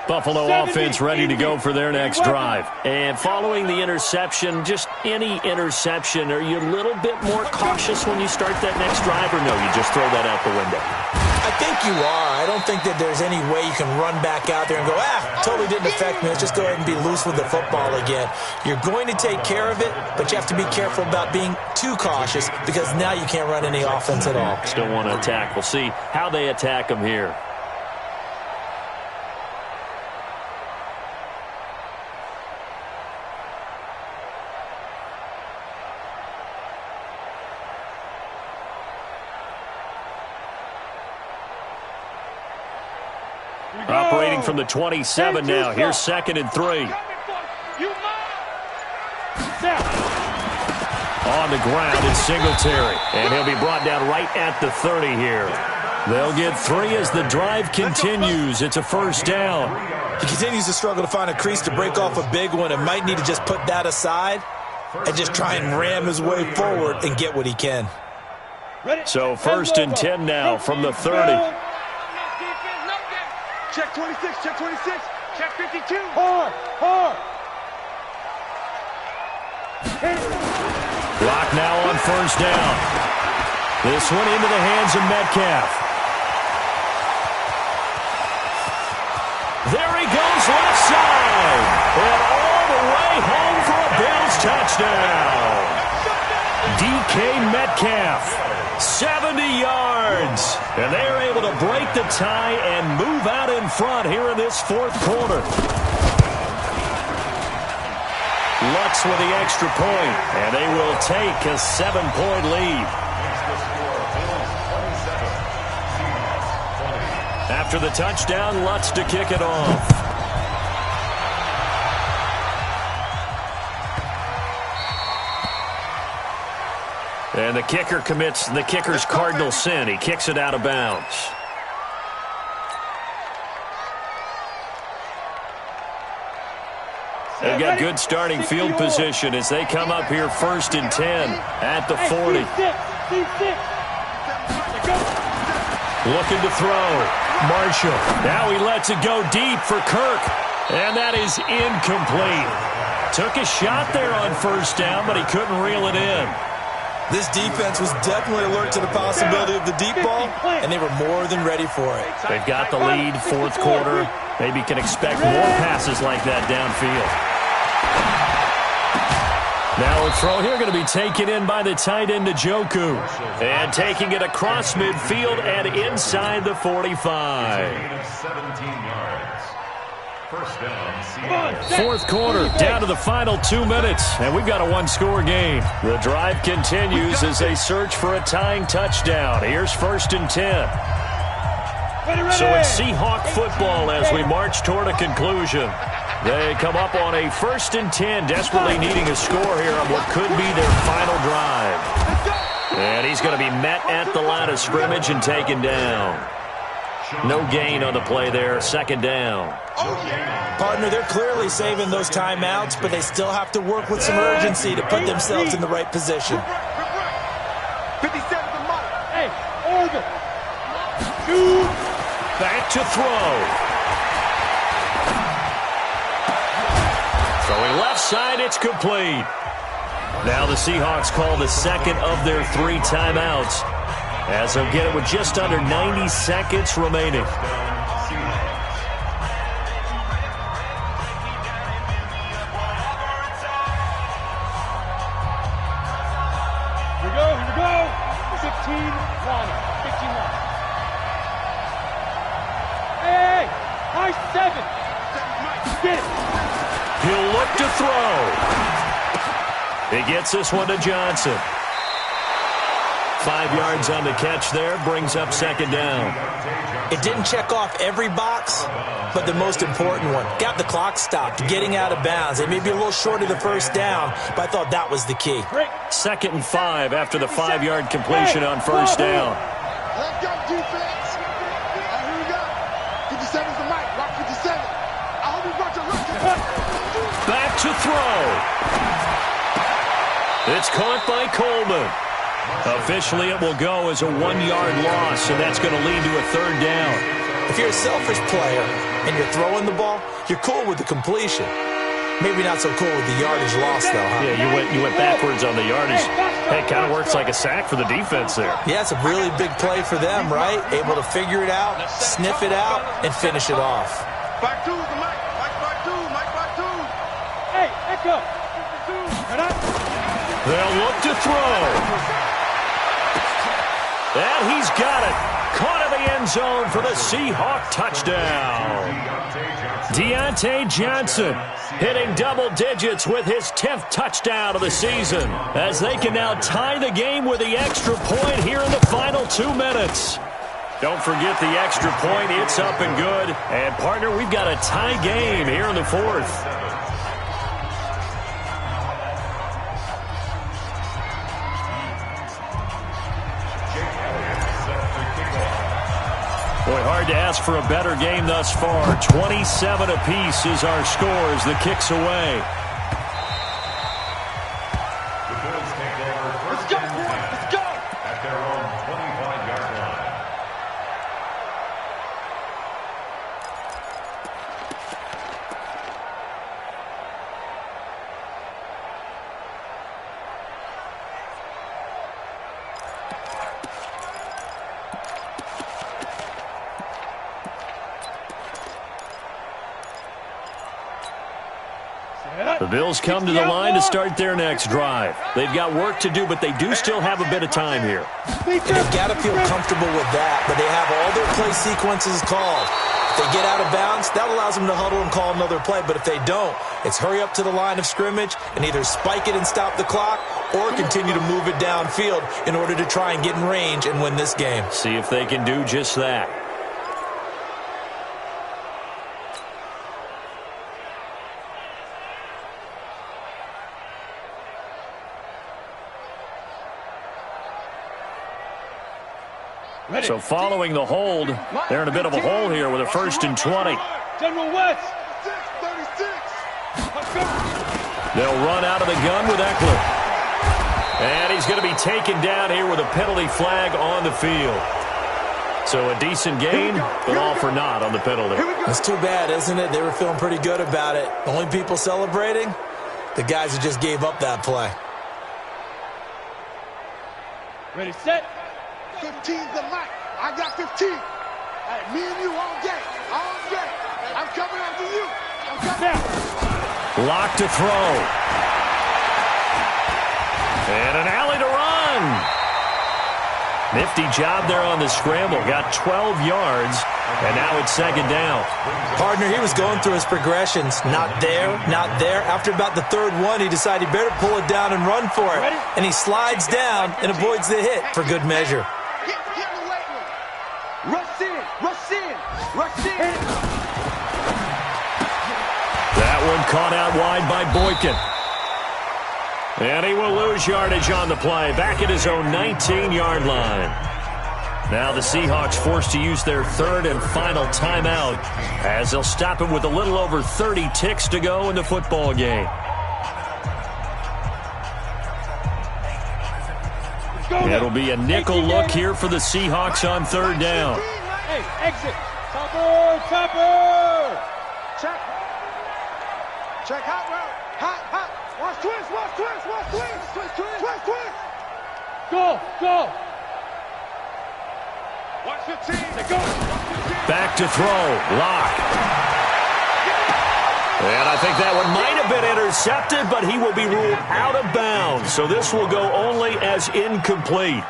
Buffalo offense ready to go for their next drive. And following the interception, just any interception, are you a little bit more cautious when you start that next drive, or no, you just throw that out the window? I think you are. I don't think that there's any way you can run back out there and go, totally didn't affect me. Let's just go ahead and be loose with the football again. You're going to take care of it, but you have to be careful about being too cautious because now you can't run any offense at all. Still want to attack. We'll see how they attack them here. Operating from the 27 now. Here's 2nd and 3. On the ground, it's Singletary. And he'll be brought down right at the 30 here. They'll get 3 as the drive continues. It's a first down. He continues to struggle to find a crease to break off a big one and might need to just put that aside and just try and ram his way forward and get what he can. So 1st and 10 now from the 30. Check 26, check 26, check 52. Hard. Clock now on 1st down. This one into the hands of Metcalf. There he goes left side. And all the way home for a Bills touchdown. DK Metcalf, 70 yards. And they are able to break the tie and move out in front here in this 4th quarter. Lutz with the extra point, and they will take a 7-point lead. After the touchdown, Lutz to kick it off. And the kicker commits the kicker's cardinal sin. He kicks it out of bounds. They've got good starting field position as they come up here 1st and 10 at the 40. Looking to throw. Marshall. Now he lets it go deep for Kirk. And that is incomplete. Took a shot there on 1st down, but he couldn't reel it in. This defense was definitely alert to the possibility of the deep ball, and they were more than ready for it. They've got the lead, 4th quarter. Maybe can expect more passes like that downfield. Now a throw here going to be taken in by the tight end, Njoku. And taking it across midfield and inside the 45. 17 yards. First down, 4th quarter, down to the final 2 minutes, and we've got a 1-score game. The drive continues as they search for a tying touchdown. Here's 1st and 10. So it's Seahawk football as we march toward a conclusion. They come up on a 1st and 10, desperately needing a score here on what could be their final drive. And he's going to be met at the line of scrimmage and taken down. No gain on the play there, 2nd down. Partner, they're clearly saving those timeouts, but they still have to work with some urgency to put themselves in the right position. 57 to Mike. Hey, Oregon. Back to throw. Throwing left side, it's complete. Now the Seahawks call the 2nd of their 3 timeouts, as they'll get it with just under 90 seconds remaining. Here we go. 15-1. Hey, high 7. Get it. He'll look to throw. He gets this one to Johnson. 5 yards on the catch there, brings up 2nd down. It didn't check off every box, but the most important one. Got the clock stopped, getting out of bounds. They may be a little short of the 1st down, but I thought that was the key. 2nd and 5 after the 5-yard completion on 1st down. Let's go, defense. Here we go. 57's the mic. Rock 57. I hope you brought your record. Back to throw. It's caught by Coleman. Officially, it will go as a 1-yard loss, and that's going to lead to a 3rd down. If you're a selfish player, and you're throwing the ball, you're cool with the completion. Maybe not so cool with the yardage loss, though, huh? Yeah, you went backwards on the yardage. Hey, it kind of works like a sack for the defense there. Yeah, it's a really big play for them, right? Able to figure it out, sniff it out, and finish it off. Back two, the Mike. Mike back two. Hey, Echo. They'll look to throw. And he's got it. Caught in the end zone for the Seahawk touchdown. Deontay Johnson hitting double digits with his 10th touchdown of the season, as they can now tie the game with the extra point here in the final 2 minutes. Don't forget the extra point. It's up and good. And, partner, we've got a tie game here in the 4th. Boy, hard to ask for a better game thus far. 27 apiece is our score as the kick's away. The Bills take over first and 10 at their own 25-yard line. The Bills come to the line to start their next drive. They've got work to do, but they do still have a bit of time here. And they've got to feel comfortable with that, but they have all their play sequences called. If they get out of bounds, that allows them to huddle and call another play, but if they don't, it's hurry up to the line of scrimmage and either spike it and stop the clock or continue to move it downfield in order to try and get in range and win this game. See if they can do just that. So following the hold, they're in a bit of a hole here with a 1st and 20. General West. 36. They'll run out of the gun with Eckler. And he's going to be taken down here with a penalty flag on the field. So a decent gain, but all for naught on the penalty. That's too bad, isn't it? They were feeling pretty good about it. The only people celebrating, the guys who just gave up that play. Ready, set. 15's the Mike. I got 15. Hey, me and you all day. All day. I'm coming after you. I'm coming. Lock to throw. And an alley to run. Nifty job there on the scramble. Got 12 yards, and now it's 2nd down. Partner, he was going through his progressions. Not there, not there. After about the 3rd one, he decided he better pull it down and run for it. And he slides down and avoids the hit for good measure. Rush in. That one caught out wide by Boykin. And he will lose yardage on the play. Back at his own 19-yard line. Now the Seahawks forced to use their 3rd and final timeout as they'll stop him with a little over 30 ticks to go in the football game. It'll be a nickel look here for the Seahawks on 3rd down. Hey, exit. Topper. Check hot route. Hot. Watch twist. Go. Watch 15. Go. Back to throw. Lock. And I think that one might have been intercepted, but he will be ruled out of bounds. So this will go only as incomplete.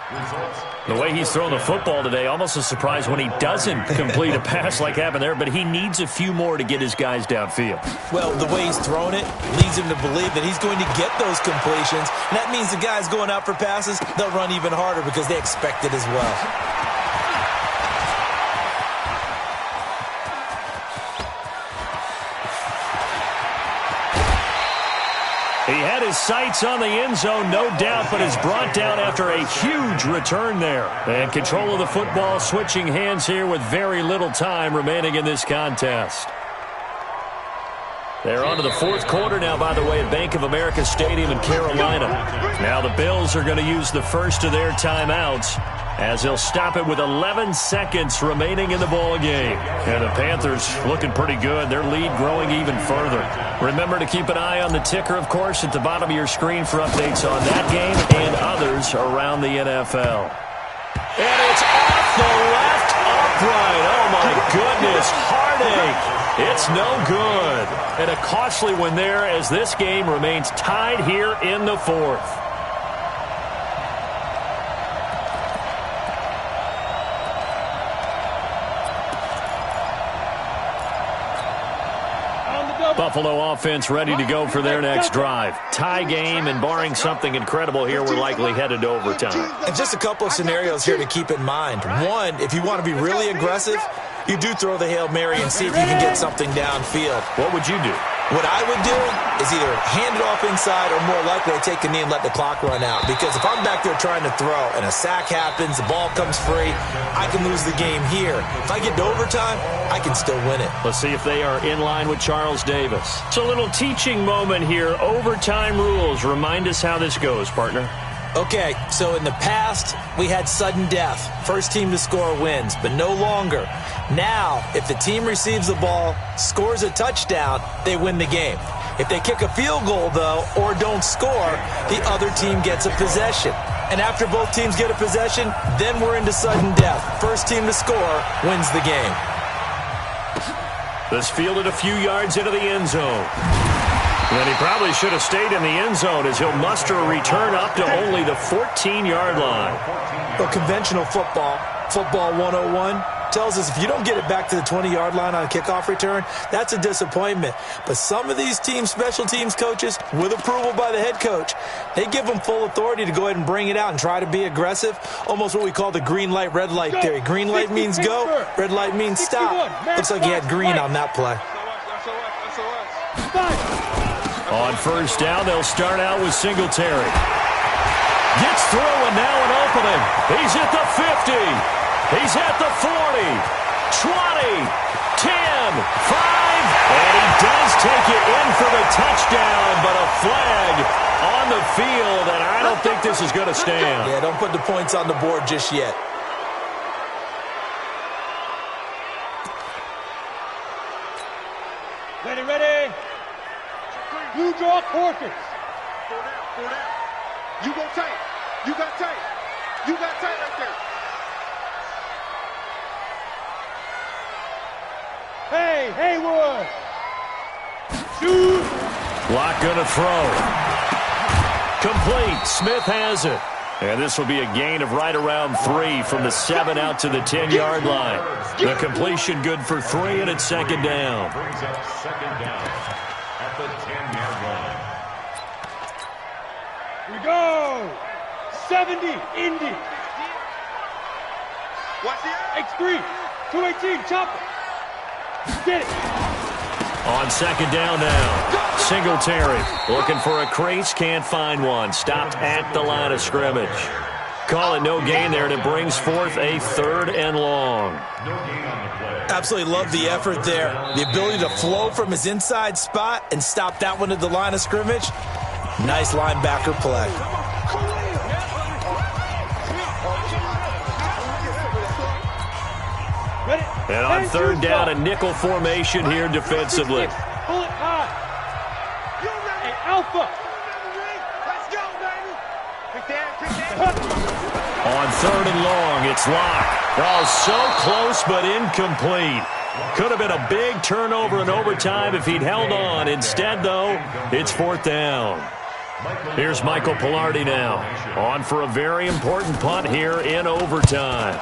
The way he's thrown the football today, almost a surprise when he doesn't complete a pass like happened there, but he needs a few more to get his guys downfield. Well, the way he's thrown it leads him to believe that he's going to get those completions. And that means the guys going out for passes, they'll run even harder because they expect it as well. He had his sights on the end zone, no doubt, but is brought down after a huge return there. And control of the football switching hands here with very little time remaining in this contest. They're on to the 4th quarter now, by the way, at Bank of America Stadium in Carolina. Now the Bills are going to use the first of their timeouts. as he'll stop it with 11 seconds remaining in the ball game. And the Panthers looking pretty good. Their lead growing even further. Remember to keep an eye on the ticker, of course, at the bottom of your screen for updates on that game and others around the NFL. And it's off the left upright. Oh, my goodness. Heartache. It's no good. And a costly one there as this game remains tied here in the fourth. Buffalo offense ready to go for their next drive. Tie game, and barring something incredible here, we're likely headed to overtime. And just a couple of scenarios here to keep in mind. One, if you want to be really aggressive, you do throw the Hail Mary and see if you can get something downfield. What would you do? What I would do is either hand it off inside or more likely I take a knee and let the clock run out. Because if I'm back there trying to throw and a sack happens, the ball comes free, I can lose the game here. If I get to overtime, I can still win it. Let's see if they are in line with Charles Davis. It's a little teaching moment here. Overtime rules. Remind us how this goes, partner. Okay, so in the past, we had sudden death. First team to score wins, but no longer. Now, if the team receives the ball, scores a touchdown, they win the game. If they kick a field goal, though, or don't score, the other team gets a possession. And after both teams get a possession, then we're into sudden death. First team to score wins the game. This fielded a few yards into the end zone. And he probably should have stayed in the end zone as he'll muster a return up to only the 14-yard line. Well, conventional football 101, tells us if you don't get it back to the 20-yard line on a kickoff return, that's a disappointment. But some of these team special teams coaches, with approval by the head coach, they give them full authority to go ahead and bring it out and try to be aggressive, almost what we call the green light, red light theory. Green light means go, red light means stop. Looks like he had green on that play. On first down, they'll start out with Singletary. Gets through, and now an opening. He's at the 50. He's at the 40. 20. 10. 5. And he does take it in for the touchdown, but a flag on the field, and I don't think this is going to stand. Yeah, don't put the points on the board just yet. Ready. Blue draw quarters. 4 down. You go tight. You got tight. You got tight right there. Hey, Haywood. Shoot. Lock gonna throw. Complete. Smith has it. And this will be a gain of right around 3 from the 7 out to the 10-yard line. The completion good for 3, and it's second down. Brings up second down at the 10-yard line. We go. 70, Indy. Watch the X3, 218, chopper. Get it. On second down now. Singletary looking for a crease, can't find one. Stopped at the line of scrimmage. Call it no gain there, and it brings forth a 3rd and long. No gain on the play. Absolutely love the effort there. The ability to flow from his inside spot and stop that one at the line of scrimmage. Nice linebacker play. And on 3rd down, a nickel formation here defensively. Pull it high. Hey, Alpha. Let's go, baby. Kick that. On 3rd and long, it's Locke. Oh, so close but incomplete. Could have been a big turnover in overtime if he'd held on. Instead, though, it's 4th down. Here's Michael Palardy now. On for a very important punt here in overtime.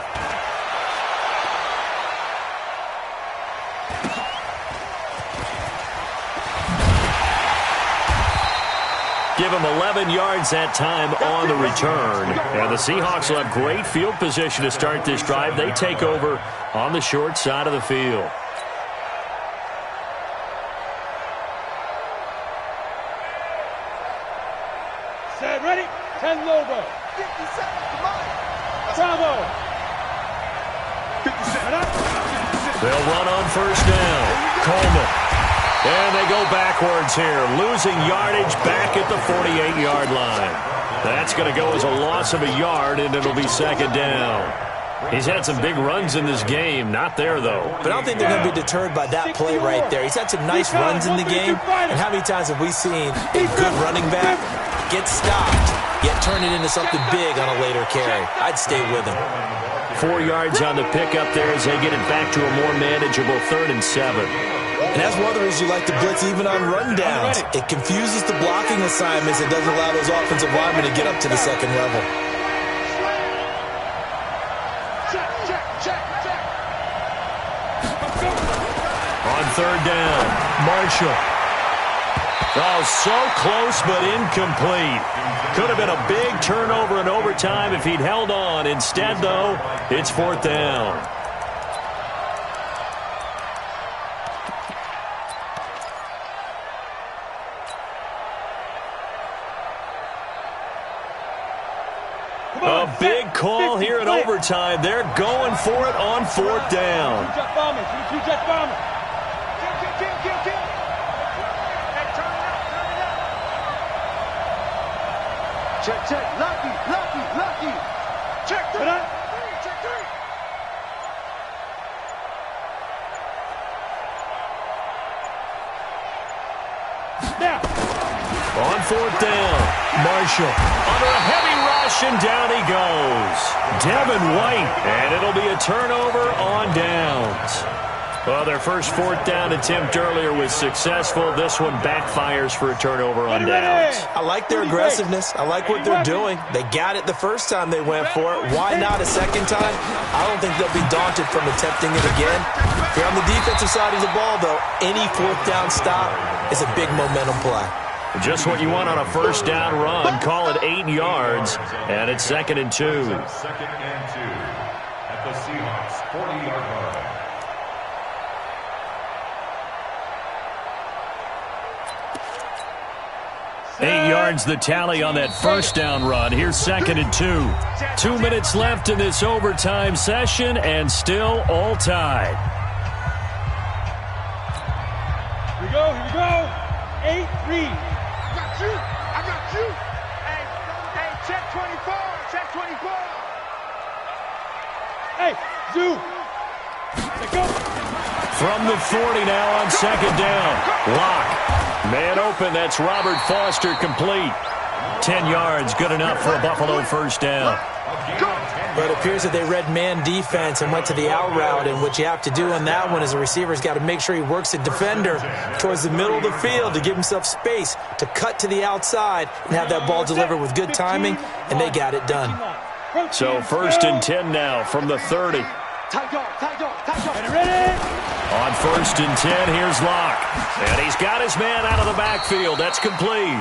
Give him 11 yards that time on the return. And the Seahawks will have great field position to start this drive. They take over on the short side of the field. Set, ready? 10 Lobo. 57, come on. Bravo. 57. They'll run on first down. Coleman And they go backwards here, losing yardage back at the 48-yard line. That's going to go as a loss of a yard, and it'll be second down. He's had some big runs in this game. Not there, though. But I don't think they're going to be deterred by that play right there. He's had some nice runs in the game. And how many times have we seen a good running back get stopped, yet turn it into something big on a later carry? I'd stay with him. 4 yards on the pickup there as they get it back to a more manageable 3rd and 7. And that's one of the reasons you like to blitz even on rundowns. It confuses the blocking assignments and doesn't allow those offensive linemen to get up to the second level. On 3rd down, Marshall. Oh, so close but incomplete. Could have been a big turnover in overtime if he'd held on. Instead, though, it's 4th down. A big call here in overtime. They're going for it on 4th down. Check, check, lucky. Check, check, now. On 4th down, Marshall under a heavy rush, and down he goes. Devin White, and it'll be a turnover on downs. Well, their first 4th down attempt earlier was successful. This one backfires for a turnover on downs. I like their aggressiveness. I like what they're doing. They got it the first time they went for it. Why not a second time? I don't think they'll be daunted from attempting it again. If you're on the defensive side of the ball, though, any 4th down stop is a big momentum play. Just what you want on a first down run. Call it 8 yards, and it's 2nd and 2. 2nd and 2 at the Seahawks 40-yard line. Eight yards the tally on that first down run. Here's 2nd and 2. 2 minutes left in this overtime session, and still all tied. Here we go. 8-3. I got you. Hey, check 24. Hey, Zoo. Let's go. From the 40 now on 2nd down. Lock. Man open, that's Robert Foster complete. 10 yards, good enough for a Buffalo first down. But it appears that they read man defense and went to the out route, and what you have to do on that one is the receiver's got to make sure he works the defender towards the middle of the field to give himself space to cut to the outside and have that ball delivered with good timing, and they got it done. So 1st and 10 now from the 30. Ready? On 1st and 10, here's Locke. And he's got his man out of the backfield. That's complete.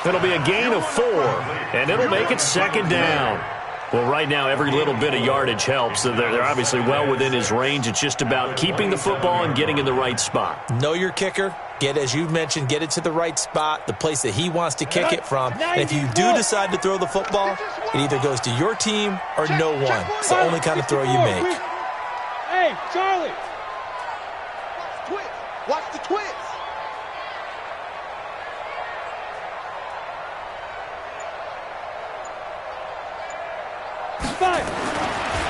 It'll be a gain of 4, and it'll make it 2nd down. Well, right now, every little bit of yardage helps. They're obviously well within his range. It's just about keeping the football and getting in the right spot. Know your kicker. As you mentioned, get it to the right spot, the place that he wants to kick it from. And if you do decide to throw the football, it either goes to your team or no one. It's the only kind of throw you make. Hey, Charlie. Watch the twist.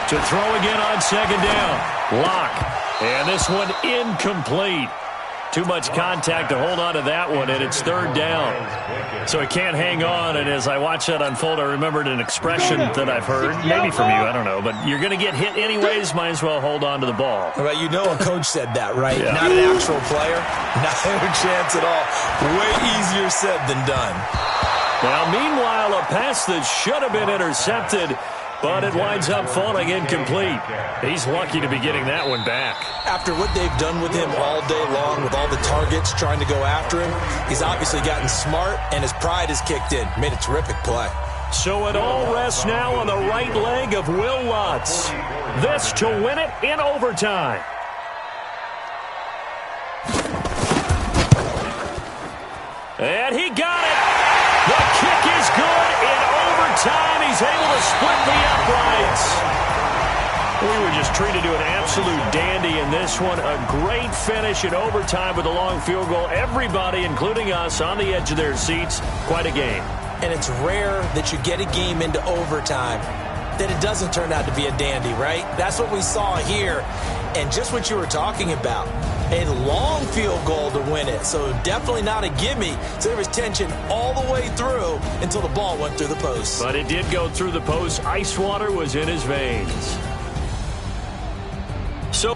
To throw again on 2nd down. Lock. And this one incomplete. Too much contact to hold on to that one, and it's 3rd down. So he can't hang on, and as I watch that unfold, I remembered an expression that I've heard, maybe from you, I don't know, but you're going to get hit anyways, might as well hold on to the ball. Well, you know a coach said that, right? Yeah. Not an actual player. Not a chance at all. Way easier said than done. Now, meanwhile, a pass that should have been intercepted, but it winds up falling incomplete. He's lucky to be getting that one back. After what they've done with him all day long, with all the targets trying to go after him, he's obviously gotten smart, and his pride has kicked in. Made a terrific play. So it all rests now on the right leg of Will Lutz. This to win it in overtime. And he got it. The kick is good in overtime. He's able to split the uprights. We were just treated to an absolute dandy in this one. A great finish in overtime with a long field goal. Everybody, including us, on the edge of their seats. Quite a game. And it's rare that you get a game into overtime that it doesn't turn out to be a dandy, right? That's what we saw here. And just what you were talking about, a long field goal to win it. So definitely not a gimme. So there was tension all the way through until the ball went through the post. But it did go through the post. Ice water was in his veins. So